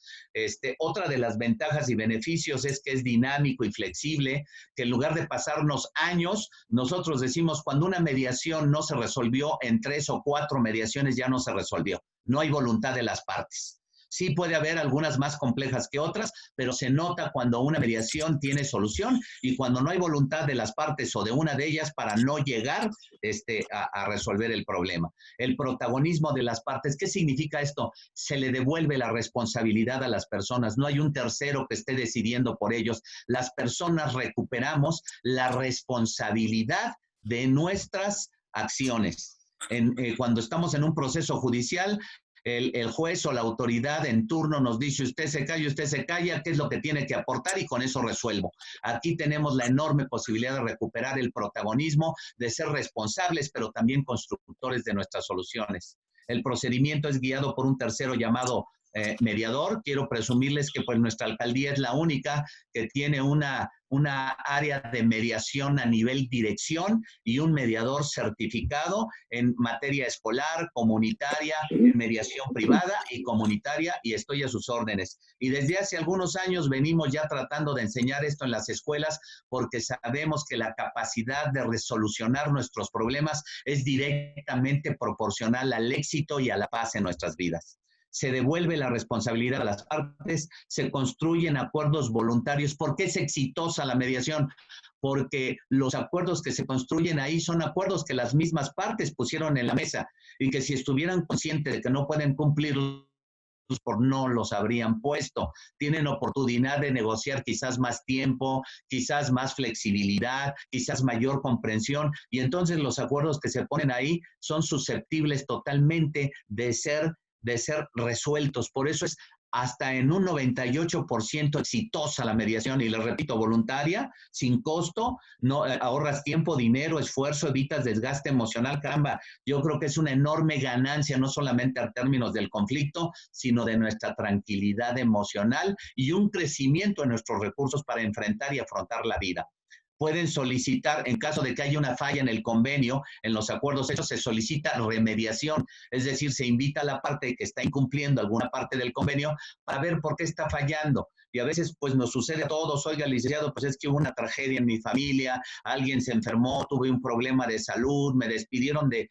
Otra de las ventajas y beneficios es que es dinámico y flexible, que en lugar de pasarnos años, nosotros decimos cuando una mediación no se resolvió, en 3 o 4 mediaciones ya no se resolvió. No hay voluntad de las partes. Sí puede haber algunas más complejas que otras, pero se nota cuando una mediación tiene solución y cuando no hay voluntad de las partes o de una de ellas para no llegar a resolver el problema. El protagonismo de las partes, ¿qué significa esto? Se le devuelve la responsabilidad a las personas, no hay un tercero que esté decidiendo por ellos. Las personas recuperamos la responsabilidad de nuestras acciones. Cuando estamos en un proceso judicial, el juez o la autoridad en turno nos dice usted se calla, qué es lo que tiene que aportar y con eso resuelvo. Aquí tenemos la enorme posibilidad de recuperar el protagonismo, de ser responsables, pero también constructores de nuestras soluciones. El procedimiento es guiado por un tercero llamado mediador. Quiero presumirles que pues nuestra alcaldía es la única que tiene una área de mediación a nivel dirección y un mediador certificado en materia escolar, comunitaria, mediación privada y comunitaria, y estoy a sus órdenes. Y desde hace algunos años venimos ya tratando de enseñar esto en las escuelas porque sabemos que la capacidad de resolucionar nuestros problemas es directamente proporcional al éxito y a la paz en nuestras vidas. Se devuelve la responsabilidad a las partes, se construyen acuerdos voluntarios. ¿Por qué es exitosa la mediación? Porque los acuerdos que se construyen ahí son acuerdos que las mismas partes pusieron en la mesa y que si estuvieran conscientes de que no pueden cumplirlos, por no los habrían puesto. Tienen oportunidad de negociar quizás más tiempo, quizás más flexibilidad, quizás mayor comprensión, y entonces los acuerdos que se ponen ahí son susceptibles totalmente de ser resueltos. Por eso es hasta en un 98% exitosa la mediación, y les repito, voluntaria, sin costo, no ahorras tiempo, dinero, esfuerzo, evitas desgaste emocional. Caramba, yo creo que es una enorme ganancia, no solamente en términos del conflicto, sino de nuestra tranquilidad emocional y un crecimiento en nuestros recursos para enfrentar y afrontar la vida. Pueden solicitar, en caso de que haya una falla en el convenio, en los acuerdos hechos, se solicita remediación, es decir, se invita a la parte que está incumpliendo alguna parte del convenio para ver por qué está fallando. Y a veces pues nos sucede a todos, oiga, licenciado, pues es que hubo una tragedia en mi familia, alguien se enfermó, tuve un problema de salud, me despidieron de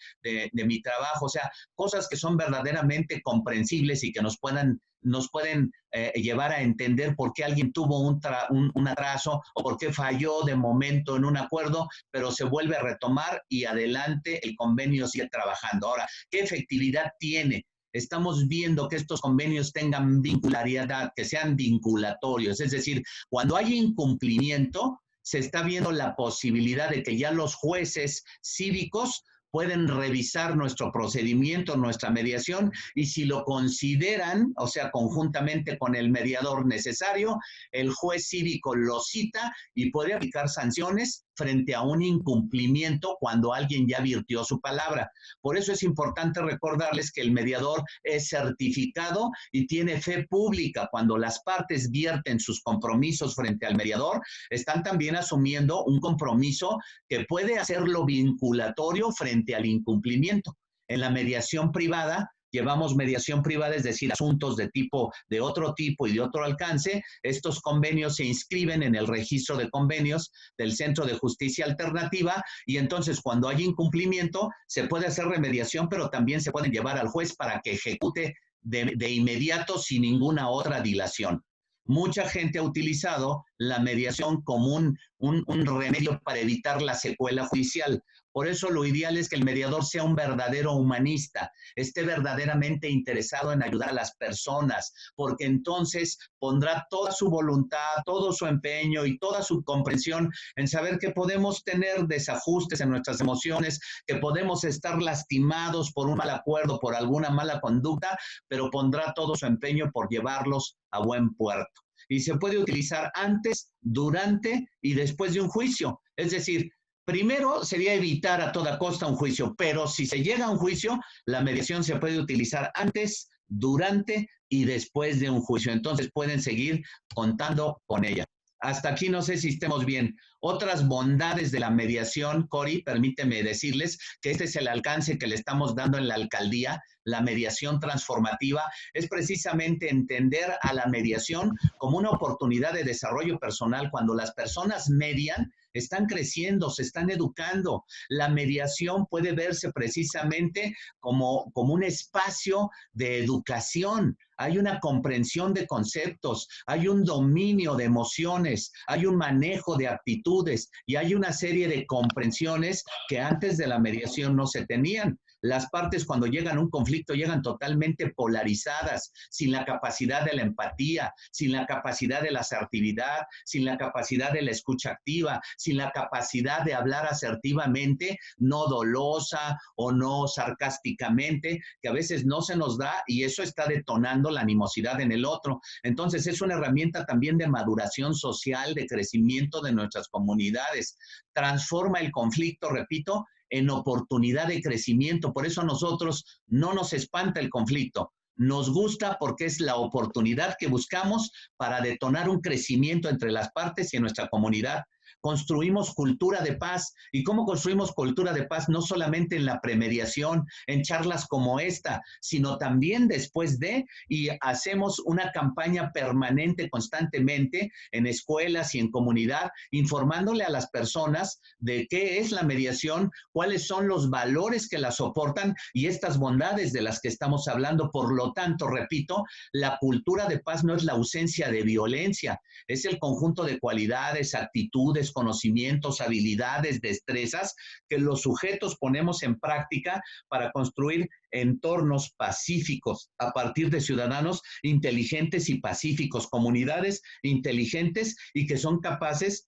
mi trabajo, o sea, cosas que son verdaderamente comprensibles y que nos pueden llevar a entender por qué alguien tuvo un atraso o por qué falló de momento en un acuerdo, pero se vuelve a retomar y adelante el convenio sigue trabajando. Ahora, ¿qué efectividad tiene? Estamos viendo que estos convenios tengan vincularidad, que sean vinculatorios, es decir, cuando hay incumplimiento, se está viendo la posibilidad de que ya los jueces cívicos pueden revisar nuestro procedimiento, nuestra mediación, y si lo consideran, o sea, conjuntamente con el mediador necesario, el juez cívico lo cita y puede aplicar sanciones frente a un incumplimiento cuando alguien ya virtió su palabra. Por eso es importante recordarles que el mediador es certificado y tiene fe pública. Cuando las partes vierten sus compromisos frente al mediador, están también asumiendo un compromiso que puede hacerlo vinculatorio frente al incumplimiento. En la mediación privada, llevamos mediación privada, es decir, asuntos de otro tipo y de otro alcance. Estos convenios se inscriben en el registro de convenios del Centro de Justicia Alternativa y entonces cuando hay incumplimiento se puede hacer remediación, pero también se puede llevar al juez para que ejecute de inmediato sin ninguna otra dilación. Mucha gente ha utilizado la mediación como un remedio para evitar la secuela judicial. Por eso lo ideal es que el mediador sea un verdadero humanista, esté verdaderamente interesado en ayudar a las personas, porque entonces pondrá toda su voluntad, todo su empeño y toda su comprensión en saber que podemos tener desajustes en nuestras emociones, que podemos estar lastimados por un mal acuerdo, por alguna mala conducta, pero pondrá todo su empeño por llevarlos a buen puerto. Y se puede utilizar antes, durante y después de un juicio. Es decir, primero sería evitar a toda costa un juicio, pero si se llega a un juicio, la mediación se puede utilizar antes, durante y después de un juicio. Entonces pueden seguir contando con ella. Hasta aquí no sé si estemos bien. Otras bondades de la mediación, Cori, permíteme decirles que este es el alcance que le estamos dando en la alcaldía. La mediación transformativa es precisamente entender a la mediación como una oportunidad de desarrollo personal. Cuando las personas median, están creciendo, se están educando. La mediación puede verse precisamente como un espacio de educación. Hay una comprensión de conceptos, hay un dominio de emociones, hay un manejo de actitudes y hay una serie de comprensiones que antes de la mediación no se tenían. Las partes cuando llegan a un conflicto llegan totalmente polarizadas, sin la capacidad de la empatía, sin la capacidad de la asertividad, sin la capacidad de la escucha activa, sin la capacidad de hablar asertivamente, no dolosa o no sarcásticamente, que a veces no se nos da y eso está detonando la animosidad en el otro. Entonces es una herramienta también de maduración social, de crecimiento de nuestras comunidades. Transforma el conflicto, repito, en oportunidad de crecimiento. Por eso a nosotros no nos espanta el conflicto. Nos gusta porque es la oportunidad que buscamos para detonar un crecimiento entre las partes y en nuestra comunidad. Construimos cultura de paz. ¿Y cómo construimos cultura de paz? No solamente en la premediación, en charlas como esta, sino también después de, y hacemos una campaña permanente, constantemente, en escuelas y en comunidad, informándole a las personas de qué es la mediación, cuáles son los valores que la soportan y estas bondades de las que estamos hablando. Por lo tanto, repito, la cultura de paz no es la ausencia de violencia, es el conjunto de cualidades, actitudes, conocimientos, habilidades, destrezas que los sujetos ponemos en práctica para construir entornos pacíficos a partir de ciudadanos inteligentes y pacíficos, comunidades inteligentes y que son capaces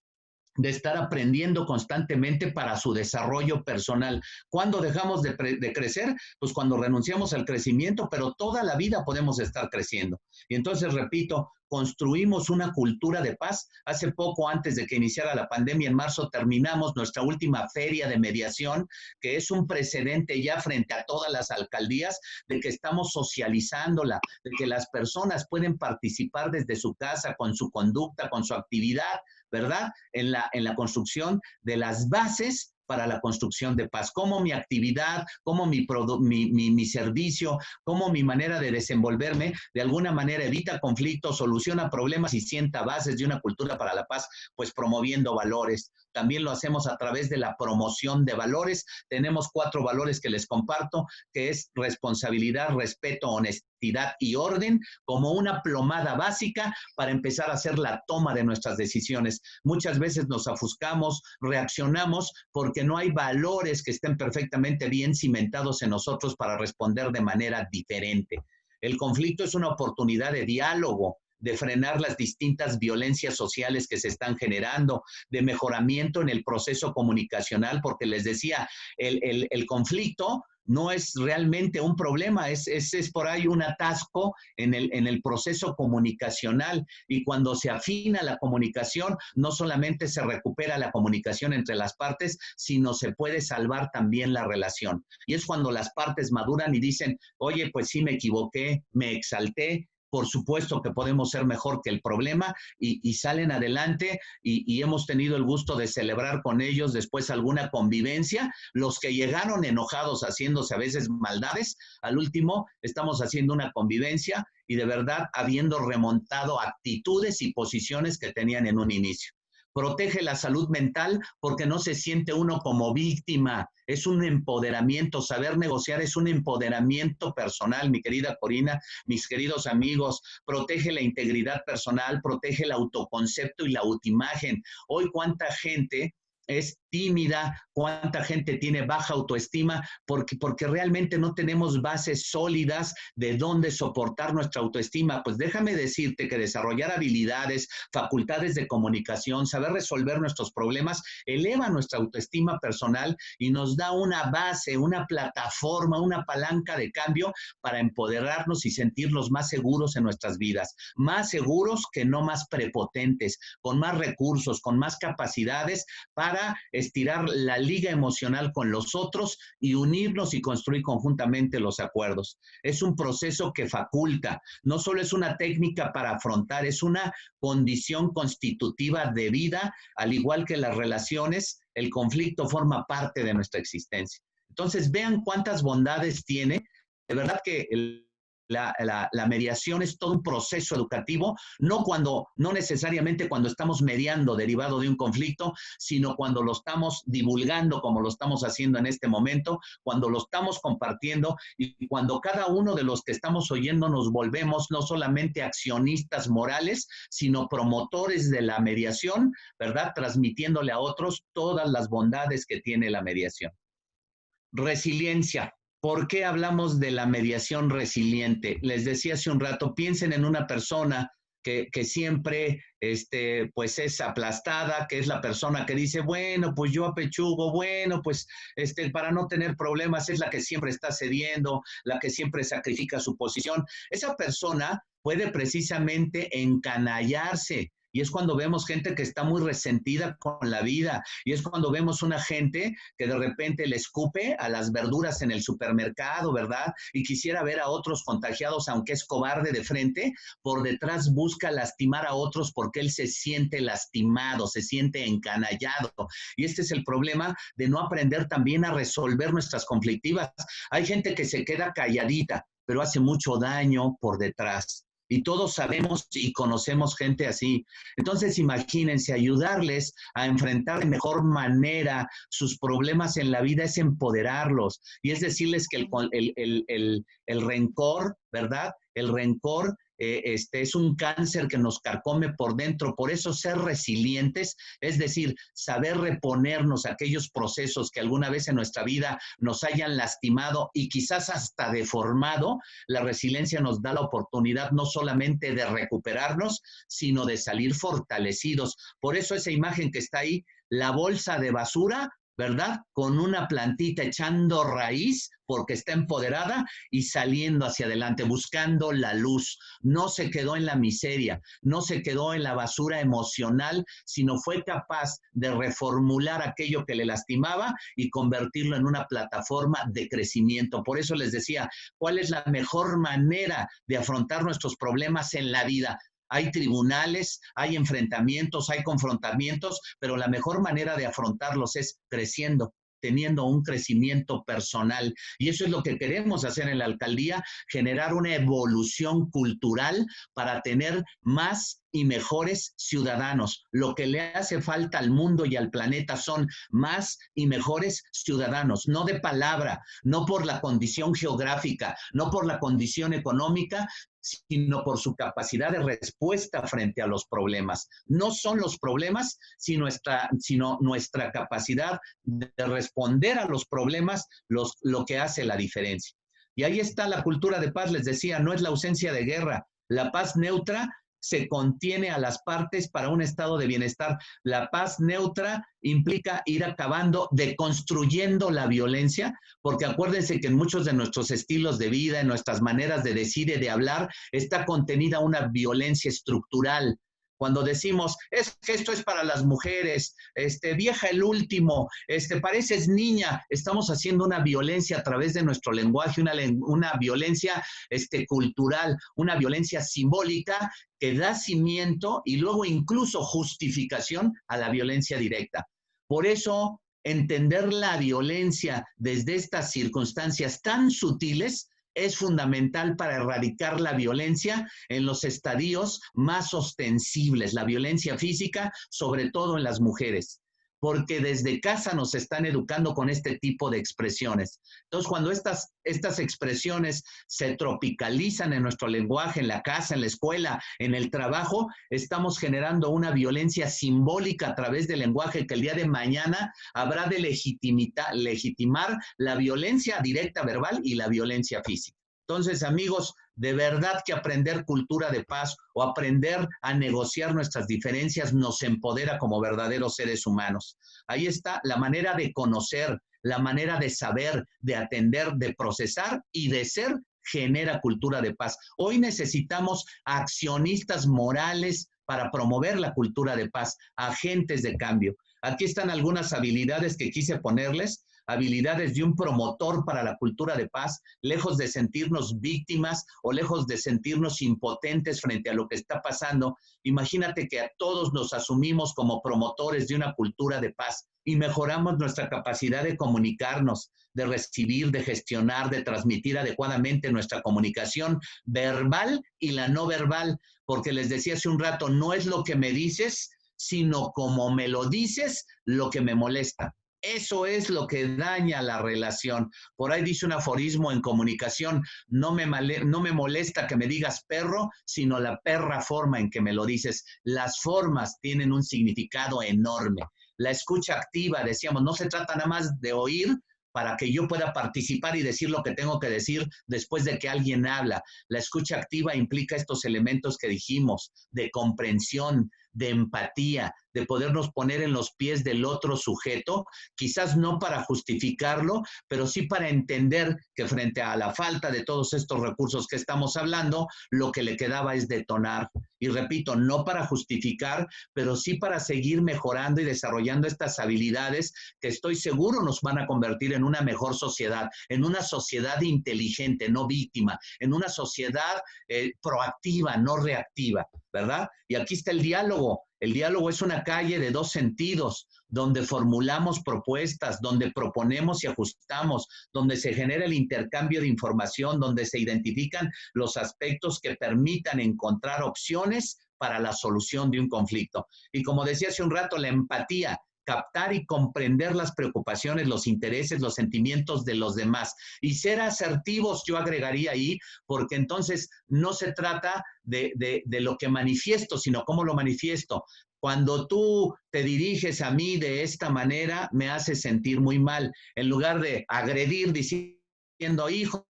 de estar aprendiendo constantemente para su desarrollo personal. ¿Cuándo dejamos de crecer? Pues cuando renunciamos al crecimiento, pero toda la vida podemos estar creciendo. Y entonces, repito, construimos una cultura de paz. Hace poco, antes de que iniciara la pandemia, en marzo, terminamos nuestra última feria de mediación, que es un precedente ya frente a todas las alcaldías, de que estamos socializándola, de que las personas pueden participar desde su casa, con su conducta, con su actividad, ¿verdad? En la construcción de las bases para la construcción de paz, cómo mi actividad, cómo mi servicio, cómo mi manera de desenvolverme, de alguna manera evita conflictos, soluciona problemas y sienta bases de una cultura para la paz, pues promoviendo valores. También lo hacemos a través de la promoción de valores. Tenemos 4 valores que les comparto, que es responsabilidad, respeto, honestidad y orden, como una plomada básica para empezar a hacer la toma de nuestras decisiones. Muchas veces nos ofuscamos, reaccionamos porque no hay valores que estén perfectamente bien cimentados en nosotros para responder de manera diferente. El conflicto es una oportunidad de diálogo, de frenar las distintas violencias sociales que se están generando, de mejoramiento en el proceso comunicacional, porque les decía, el conflicto no es realmente un problema, es por ahí un atasco en el proceso comunicacional, y cuando se afina la comunicación, no solamente se recupera la comunicación entre las partes, sino se puede salvar también la relación. Y es cuando las partes maduran y dicen, oye, pues sí me equivoqué, me exalté, por supuesto que podemos ser mejor que el problema, y salen adelante y hemos tenido el gusto de celebrar con ellos después alguna convivencia. Los que llegaron enojados haciéndose a veces maldades, al último estamos haciendo una convivencia y de verdad habiendo remontado actitudes y posiciones que tenían en un inicio. Protege la salud mental porque no se siente uno como víctima. Es un empoderamiento, saber negociar es un empoderamiento personal, mi querida Corina, mis queridos amigos. Protege la integridad personal, protege el autoconcepto y la autoimagen. Hoy, ¿cuánta gente es tímida, cuánta gente tiene baja autoestima, porque realmente no tenemos bases sólidas de dónde soportar nuestra autoestima? Pues déjame decirte que desarrollar habilidades, facultades de comunicación, saber resolver nuestros problemas, eleva nuestra autoestima personal y nos da una base, una plataforma, una palanca de cambio para empoderarnos y sentirnos más seguros en nuestras vidas, más seguros que no más prepotentes, con más recursos, con más capacidades para estirar la liga emocional con los otros y unirnos y construir conjuntamente los acuerdos. Es un proceso que faculta, no solo es una técnica para afrontar, es una condición constitutiva de vida, al igual que las relaciones, el conflicto forma parte de nuestra existencia. Entonces, vean cuántas bondades tiene. De verdad que la mediación es todo un proceso educativo, no necesariamente cuando estamos mediando derivado de un conflicto, sino cuando lo estamos divulgando como lo estamos haciendo en este momento, cuando lo estamos compartiendo y cuando cada uno de los que estamos oyendo nos volvemos no solamente accionistas morales, sino promotores de la mediación, ¿verdad? Transmitiéndole a otros todas las bondades que tiene la mediación. Resiliencia. ¿Por qué hablamos de la mediación resiliente? Les decía hace un rato, piensen en una persona que siempre pues es aplastada, que es la persona que dice, bueno, pues yo apechugo, bueno, pues para no tener problemas, es la que siempre está cediendo, la que siempre sacrifica su posición. Esa persona puede precisamente encanallarse. Y es cuando vemos gente que está muy resentida con la vida. Y es cuando vemos una gente que de repente le escupe a las verduras en el supermercado, ¿verdad? Y quisiera ver a otros contagiados, aunque es cobarde de frente, por detrás busca lastimar a otros porque él se siente lastimado, se siente encanallado. Y este es el problema de no aprender también a resolver nuestras conflictivas. Hay gente que se queda calladita, pero hace mucho daño por detrás. Y todos sabemos y conocemos gente así. Entonces, imagínense, ayudarles a enfrentar de mejor manera sus problemas en la vida es empoderarlos. Y es decirles que el rencor, ¿verdad? El rencor es un cáncer que nos carcome por dentro. Por eso ser resilientes, es decir, saber reponernos a aquellos procesos que alguna vez en nuestra vida nos hayan lastimado y quizás hasta deformado. La resiliencia nos da la oportunidad no solamente de recuperarnos, sino de salir fortalecidos. Por eso esa imagen que está ahí, la bolsa de basura, ¿verdad? Con una plantita echando raíz porque está empoderada y saliendo hacia adelante, buscando la luz. No se quedó en la miseria, no se quedó en la basura emocional, sino fue capaz de reformular aquello que le lastimaba y convertirlo en una plataforma de crecimiento. Por eso les decía, ¿cuál es la mejor manera de afrontar nuestros problemas en la vida? Hay tribunales, hay enfrentamientos, hay confrontamientos, pero la mejor manera de afrontarlos es creciendo, teniendo un crecimiento personal. Y eso es lo que queremos hacer en la alcaldía, generar una evolución cultural para tener más y mejores ciudadanos. Lo que le hace falta al mundo y al planeta son más y mejores ciudadanos, no de palabra, no por la condición geográfica, no por la condición económica, sino por su capacidad de respuesta frente a los problemas. No son los problemas, sino nuestra capacidad de responder a los problemas lo que hace la diferencia. Y ahí está la cultura de paz, les decía, no es la ausencia de guerra. La paz neutra se contiene a las partes para un estado de bienestar. La paz neutra implica ir acabando, deconstruyendo la violencia, porque acuérdense que en muchos de nuestros estilos de vida, en nuestras maneras de decir y de hablar, está contenida una violencia estructural. Cuando decimos, es que esto es para las mujeres, vieja el último, pareces niña, estamos haciendo una violencia a través de nuestro lenguaje, una violencia cultural, una violencia simbólica que da cimiento y luego incluso justificación a la violencia directa. Por eso, entender la violencia desde estas circunstancias tan sutiles es fundamental para erradicar la violencia en los estadios más ostensibles, la violencia física, sobre todo en las mujeres, porque desde casa nos están educando con este tipo de expresiones. Entonces, cuando estas expresiones se tropicalizan en nuestro lenguaje, en la casa, en la escuela, en el trabajo, estamos generando una violencia simbólica a través del lenguaje que el día de mañana habrá de legitimar la violencia directa verbal y la violencia física. Entonces, amigos, de verdad que aprender cultura de paz o aprender a negociar nuestras diferencias nos empodera como verdaderos seres humanos. Ahí está la manera de conocer, la manera de saber, de atender, de procesar y de ser genera cultura de paz. Hoy necesitamos accionistas morales para promover la cultura de paz, agentes de cambio. Aquí están algunas habilidades que quise ponerles, habilidades de un promotor para la cultura de paz, lejos de sentirnos víctimas o lejos de sentirnos impotentes frente a lo que está pasando. Imagínate que a todos nos asumimos como promotores de una cultura de paz y mejoramos nuestra capacidad de comunicarnos, de recibir, de gestionar, de transmitir adecuadamente nuestra comunicación verbal y la no verbal, porque les decía hace un rato, no es lo que me dices, sino como me lo dices, lo que me molesta. Eso es lo que daña la relación. Por ahí dice un aforismo en comunicación, no me molesta que me digas perro, sino la perra forma en que me lo dices. Las formas tienen un significado enorme. La escucha activa, decíamos, no se trata nada más de oír para que yo pueda participar y decir lo que tengo que decir después de que alguien habla. La escucha activa implica estos elementos que dijimos, de comprensión, de empatía, de podernos poner en los pies del otro sujeto, quizás no para justificarlo, pero sí para entender que frente a la falta de todos estos recursos que estamos hablando, lo que le quedaba es detonar. Y repito, no para justificar, pero sí para seguir mejorando y desarrollando estas habilidades que estoy seguro nos van a convertir en una mejor sociedad, en una sociedad inteligente, no víctima, en una sociedad proactiva, no reactiva, ¿verdad? Y aquí está el diálogo. El diálogo es una calle de dos sentidos, donde formulamos propuestas, donde proponemos y ajustamos, donde se genera el intercambio de información, donde se identifican los aspectos que permitan encontrar opciones para la solución de un conflicto. Y como decía hace un rato, la empatía, captar y comprender las preocupaciones, los intereses, los sentimientos de los demás. Y ser asertivos, yo agregaría ahí, porque entonces no se trata de lo que manifiesto, sino cómo lo manifiesto. Cuando tú te diriges a mí de esta manera, me hace sentir muy mal. En lugar de agredir diciendo, hijo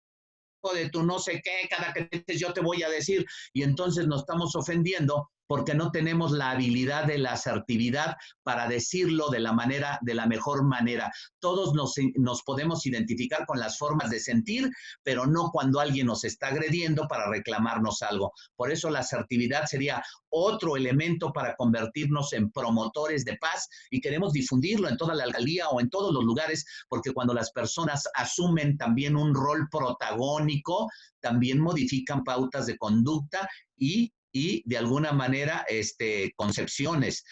de tu no sé qué, cada que te yo te voy a decir, y entonces nos estamos ofendiendo porque no tenemos la habilidad de la asertividad para decirlo de la mejor manera. Todos nos podemos identificar con las formas de sentir, pero no cuando alguien nos está agrediendo para reclamarnos algo. Por eso la asertividad sería otro elemento para convertirnos en promotores de paz, y queremos difundirlo en toda la alcaldía o en todos los lugares, porque cuando las personas asumen también un rol protagónico, también modifican pautas de conducta y de alguna manera concepciones,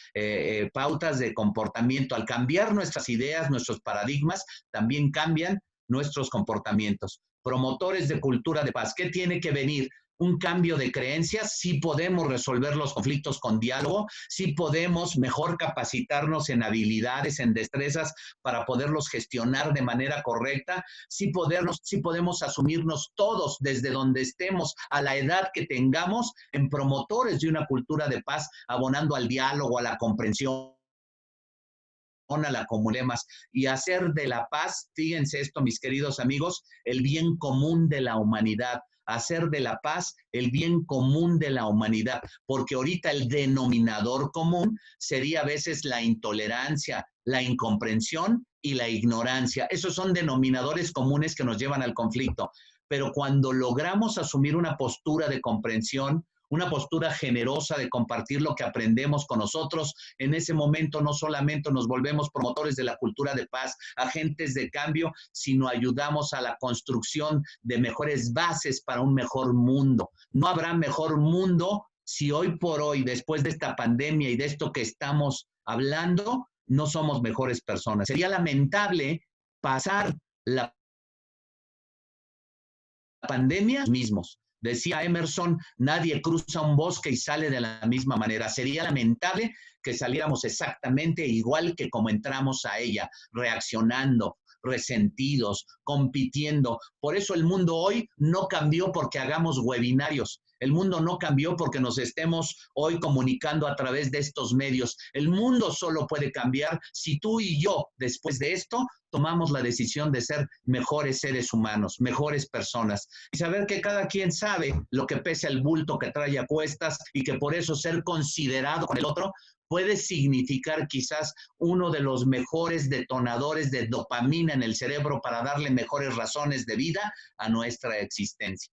pautas de comportamiento. Al cambiar nuestras ideas, nuestros paradigmas, también cambian nuestros comportamientos. Promotores de cultura de paz. ¿Qué tiene que venir? Un cambio de creencias. Sí podemos resolver los conflictos con diálogo, sí podemos mejor capacitarnos en habilidades, en destrezas para poderlos gestionar de manera correcta, sí podemos asumirnos todos desde donde estemos, a la edad que tengamos, en promotores de una cultura de paz, abonando al diálogo, a la comprensión, a la comunemas, y hacer de la paz, fíjense esto, mis queridos amigos, el bien común de la humanidad. Hacer de la paz el bien común de la humanidad, porque ahorita el denominador común sería a veces la intolerancia, la incomprensión y la ignorancia. Esos son denominadores comunes que nos llevan al conflicto. Pero cuando logramos asumir una postura de comprensión, una postura generosa de compartir lo que aprendemos con nosotros, en ese momento no solamente nos volvemos promotores de la cultura de paz, agentes de cambio, sino ayudamos a la construcción de mejores bases para un mejor mundo. No habrá mejor mundo si hoy por hoy, después de esta pandemia y de esto que estamos hablando, no somos mejores personas. Sería lamentable pasar la pandemia mismos. Decía Emerson, nadie cruza un bosque y sale de la misma manera. Sería lamentable que saliéramos exactamente igual que como entramos a ella, reaccionando, resentidos, compitiendo. Por eso el mundo hoy no cambió porque hagamos webinarios. El mundo no cambió porque nos estemos hoy comunicando a través de estos medios. El mundo solo puede cambiar si tú y yo, después de esto, tomamos la decisión de ser mejores seres humanos, mejores personas. Y saber que cada quien sabe lo que pesa el bulto que trae a cuestas y que por eso ser considerado con el otro puede significar quizás uno de los mejores detonadores de dopamina en el cerebro para darle mejores razones de vida a nuestra existencia.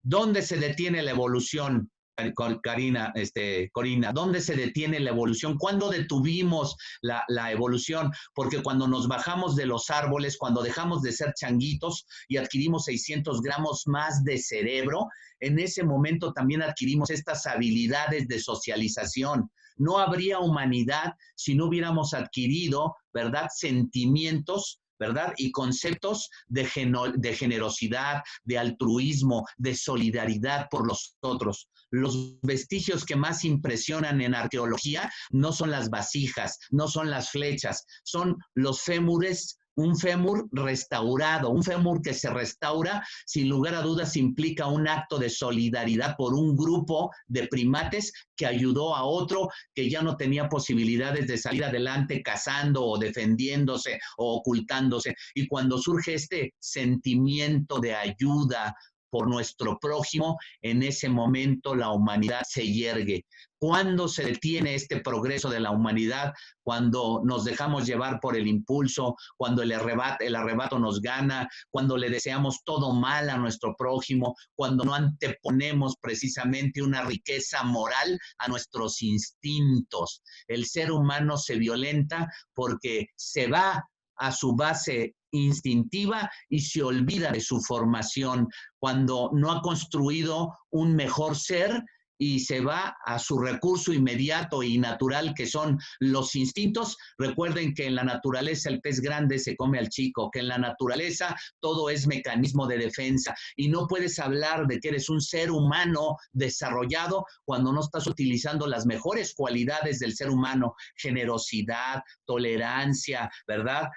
¿Dónde se detiene la evolución? Corina, ¿dónde se detiene la evolución? ¿Cuándo detuvimos la evolución? Porque cuando nos bajamos de los árboles, cuando dejamos de ser changuitos y adquirimos 600 gramos más de cerebro, en ese momento también adquirimos estas habilidades de socialización. No habría humanidad si no hubiéramos adquirido, ¿verdad?, sentimientos, ¿verdad?, y conceptos de generosidad, de altruismo, de solidaridad por los otros. Los vestigios que más impresionan en arqueología no son las vasijas, no son las flechas, son los fémures. Un fémur restaurado, un fémur que se restaura, sin lugar a dudas implica un acto de solidaridad por un grupo de primates que ayudó a otro que ya no tenía posibilidades de salir adelante cazando o defendiéndose o ocultándose. Y cuando surge este sentimiento de ayuda por nuestro prójimo, en ese momento la humanidad se yergue. ¿Cuándo se detiene este progreso de la humanidad? Cuando nos dejamos llevar por el impulso, cuando el arrebato nos gana, cuando le deseamos todo mal a nuestro prójimo, cuando no anteponemos precisamente una riqueza moral a nuestros instintos. El ser humano se violenta porque se va a su base instintiva y se olvida de su formación, cuando no ha construido un mejor ser y se va a su recurso inmediato y natural, que son los instintos. Recuerden que en la naturaleza el pez grande se come al chico, que en la naturaleza todo es mecanismo de defensa, y no puedes hablar de que eres un ser humano desarrollado cuando no estás utilizando las mejores cualidades del ser humano: generosidad, tolerancia, ¿verdad?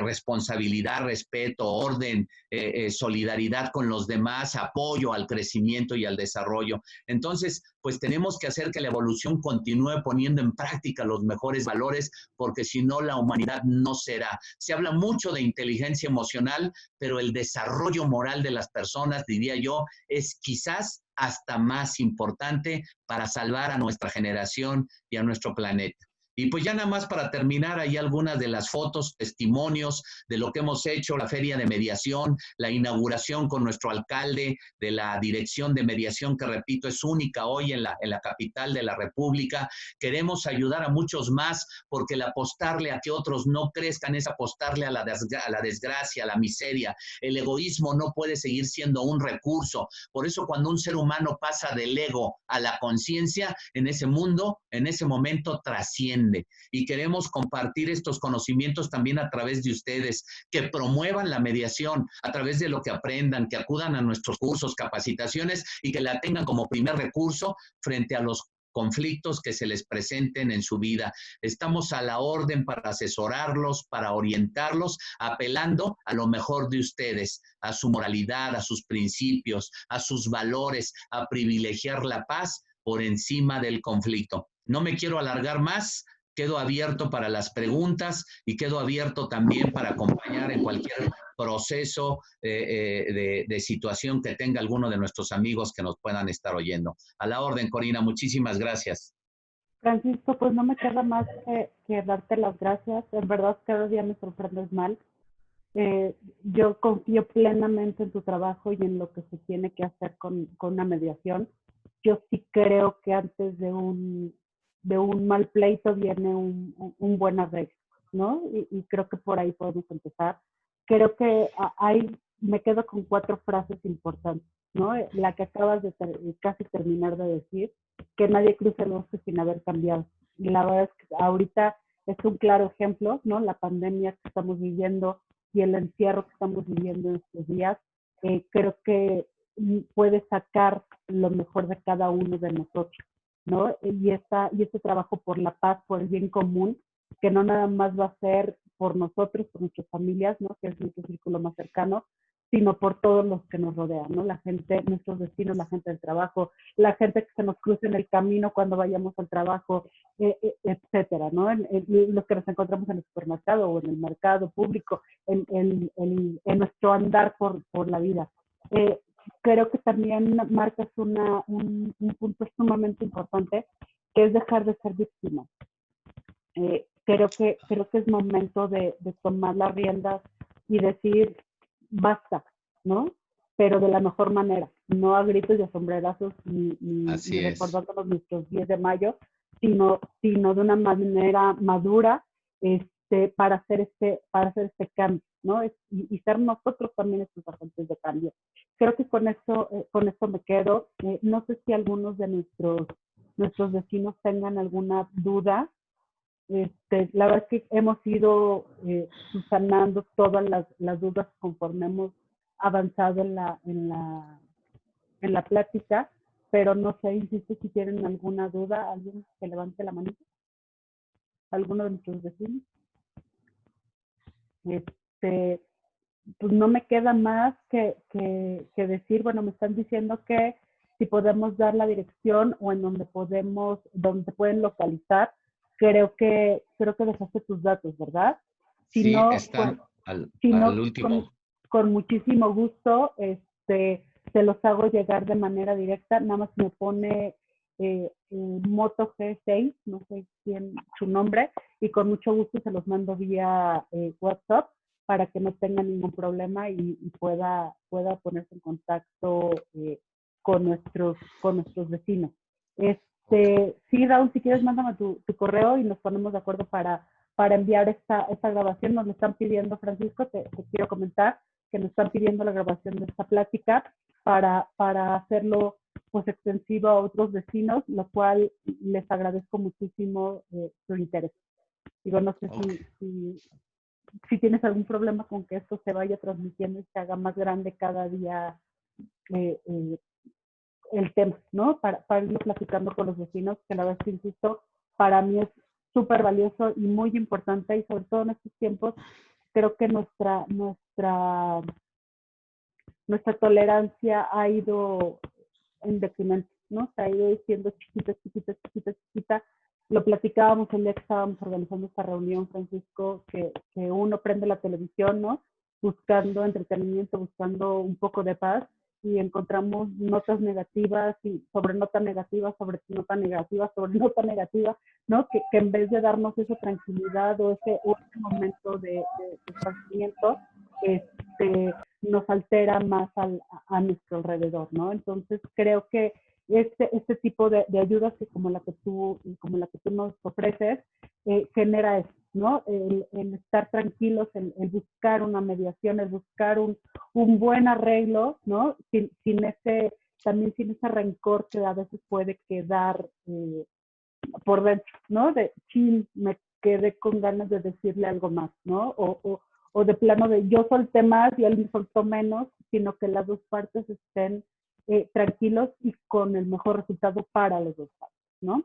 Responsabilidad, respeto, orden, solidaridad con los demás, apoyo al crecimiento y al desarrollo. Entonces, pues tenemos que hacer que la evolución continúe poniendo en práctica los mejores valores, porque si no, la humanidad no será. Se habla mucho de inteligencia emocional, pero el desarrollo moral de las personas, diría yo, es quizás hasta más importante para salvar a nuestra generación y a nuestro planeta. Y pues ya nada más para terminar, hay algunas de las fotos, testimonios de lo que hemos hecho, la feria de mediación, la inauguración con nuestro alcalde de la dirección de mediación, que repito, es única hoy en la capital de la República. Queremos ayudar a muchos más, porque el apostarle a que otros no crezcan es apostarle a la desgracia, a la miseria. El egoísmo no puede seguir siendo un recurso. Por eso cuando un ser humano pasa del ego a la conciencia, en ese mundo, en ese momento trasciende. Y queremos compartir estos conocimientos también a través de ustedes, que promuevan la mediación a través de lo que aprendan, que acudan a nuestros cursos, capacitaciones, y que la tengan como primer recurso frente a los conflictos que se les presenten en su vida. Estamos a la orden para asesorarlos, para orientarlos, apelando a lo mejor de ustedes, a su moralidad, a sus principios, a sus valores, a privilegiar la paz por encima del conflicto. No me quiero alargar más. Quedo abierto para las preguntas y quedo abierto también para acompañar en cualquier proceso de situación que tenga alguno de nuestros amigos que nos puedan estar oyendo. A la orden, Corina, muchísimas gracias. Francisco, pues no me queda más que darte las gracias. En verdad, cada día me sorprendes mal. Yo confío plenamente en tu trabajo y en lo que se tiene que hacer con una mediación. Yo sí creo que antes de un mal pleito viene un buen arreglo, ¿no? Y creo que por ahí podemos empezar. Creo que ahí me quedo con 4 frases importantes, ¿no? La que acabas de casi terminar de decir, que nadie cruce el bosque sin haber cambiado. Y la verdad es que ahorita es un claro ejemplo, ¿no? La pandemia que estamos viviendo y el encierro que estamos viviendo en estos días, creo que puede sacar lo mejor de cada uno de nosotros, ¿no? Y este trabajo por la paz, por el bien común, que no nada más va a ser por nosotros, por nuestras familias, ¿no? Que es nuestro círculo más cercano, sino por todos los que nos rodean, ¿no? La gente, nuestros vecinos, la gente del trabajo, la gente que se nos cruce en el camino cuando vayamos al trabajo, etcétera, ¿no? Los que nos encontramos en el supermercado o en el mercado público, en nuestro andar por la vida. Creo que también marcas un punto sumamente importante, que es dejar de ser víctima. Creo que es momento de tomar las riendas y decir, basta, ¿no? pero de la mejor manera, no a gritos y a sombrerazos Así ni es. recordándonos nuestros 10 de mayo, sino de una manera madura para hacer este cambio, ¿no? Y ser nosotros también estos agentes de cambio. Creo que con esto me quedo. No sé si algunos de nuestros vecinos tengan alguna duda. La verdad es que hemos ido subsanando todas las dudas conforme hemos avanzado en la plática, pero no sé, insisto, si tienen alguna duda, alguien que levante la manita, alguno de nuestros vecinos. Pues no me queda más que decir, bueno, me están diciendo que si podemos dar la dirección o en donde te pueden localizar. Creo que dejaste tus datos, ¿verdad? Si Sí, no, están si al no último. con muchísimo gusto, se los hago llegar de manera directa. Nada más me pone Moto G6, no sé quién su nombre, y con mucho gusto se los mando vía WhatsApp para que no tenga ningún problema y pueda ponerse en contacto con nuestros vecinos. Sí, Raúl, si quieres, mándame tu correo y nos ponemos de acuerdo para enviar esta grabación. Nos lo están pidiendo, Francisco, te quiero comentar que nos están pidiendo la grabación de esta plática para hacerlo pues extensivo a otros vecinos, lo cual les agradezco muchísimo su interés. Digo, no sé Okay. si tienes algún problema con que esto se vaya transmitiendo y se haga más grande cada día el tema, ¿no? Para irlo platicando con los vecinos, que la verdad es que, insisto, para mí es súper valioso y muy importante, y sobre todo en estos tiempos, creo que nuestra tolerancia ha ido en decremento, ¿no? Se ha ido diciendo chiquita. Lo platicábamos el día que estábamos organizando esta reunión, Francisco, que uno prende la televisión, ¿no? Buscando entretenimiento, buscando un poco de paz, y encontramos notas negativas y sobre nota negativa, sobre nota negativa, sobre nota negativa, ¿no? Que en vez de darnos esa tranquilidad o ese momento de esparcimiento, nos altera más a nuestro alrededor, ¿no? Entonces creo que este tipo de ayudas que como la que tú nos ofreces genera eso, ¿no? El estar tranquilos, el buscar una mediación, el buscar un buen arreglo, ¿no? Sin ese rencor que a veces puede quedar por dentro, ¿no? De chin, me quedé con ganas de decirle algo más, ¿no? O de plano de yo solté más y él me soltó menos, sino que las dos partes estén tranquilos y con el mejor resultado para las dos partes, ¿no?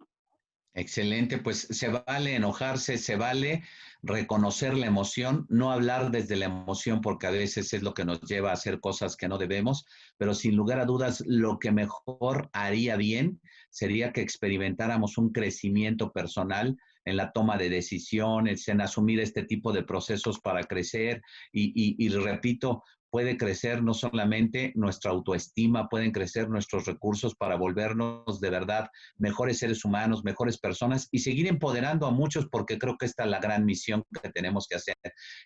Excelente, pues se vale enojarse, se vale reconocer la emoción, no hablar desde la emoción porque a veces es lo que nos lleva a hacer cosas que no debemos, pero sin lugar a dudas lo que mejor haría bien sería que experimentáramos un crecimiento personal en la toma de decisiones, en asumir este tipo de procesos para crecer y repito, puede crecer no solamente nuestra autoestima, pueden crecer nuestros recursos para volvernos de verdad mejores seres humanos, mejores personas y seguir empoderando a muchos porque creo que esta es la gran misión que tenemos que hacer,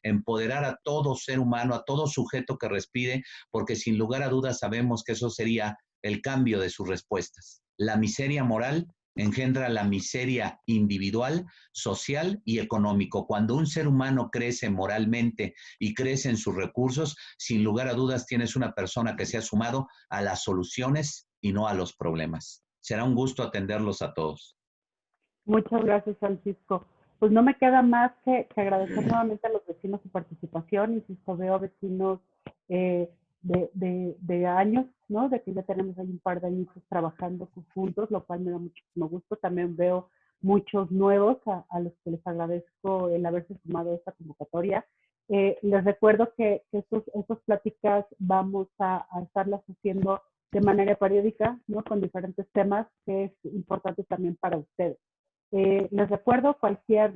empoderar a todo ser humano, a todo sujeto que respire, porque sin lugar a dudas sabemos que eso sería el cambio de sus respuestas. La miseria moral engendra la miseria individual, social y económico. Cuando un ser humano crece moralmente y crece en sus recursos, sin lugar a dudas tienes una persona que se ha sumado a las soluciones y no a los problemas. Será un gusto atenderlos a todos. Muchas gracias, Francisco. Pues no me queda más que agradecer nuevamente a los vecinos su participación. Insisto, veo vecinos de años, ¿no? De que ya tenemos ahí un par de años trabajando juntos, lo cual me da muchísimo gusto. También veo muchos nuevos a los que les agradezco el haberse sumado a esta convocatoria. Les recuerdo que estas pláticas vamos a estarlas haciendo de manera periódica, ¿no? Con diferentes temas, que es importante también para ustedes. Les recuerdo cualquier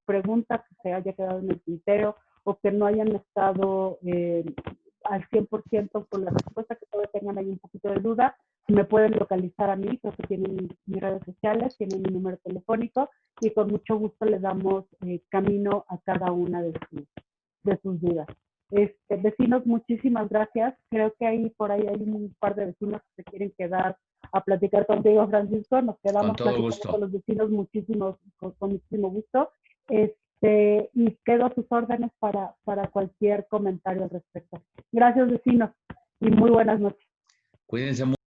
pregunta que se haya quedado en el tintero o que no hayan estado al 100% con la respuesta, que todavía tengan ahí un poquito de duda, me pueden localizar a mí, creo que tienen mis redes sociales, tienen mi número telefónico y con mucho gusto les damos camino a cada una de sus dudas. Vecinos, muchísimas gracias. Creo que por ahí hay un par de vecinos que se quieren quedar a platicar contigo, Francisco. Nos quedamos platicando con los vecinos con muchísimo gusto. Y quedo a sus órdenes para cualquier comentario al respecto. Gracias, vecinos, y muy buenas noches. Cuídense mucho.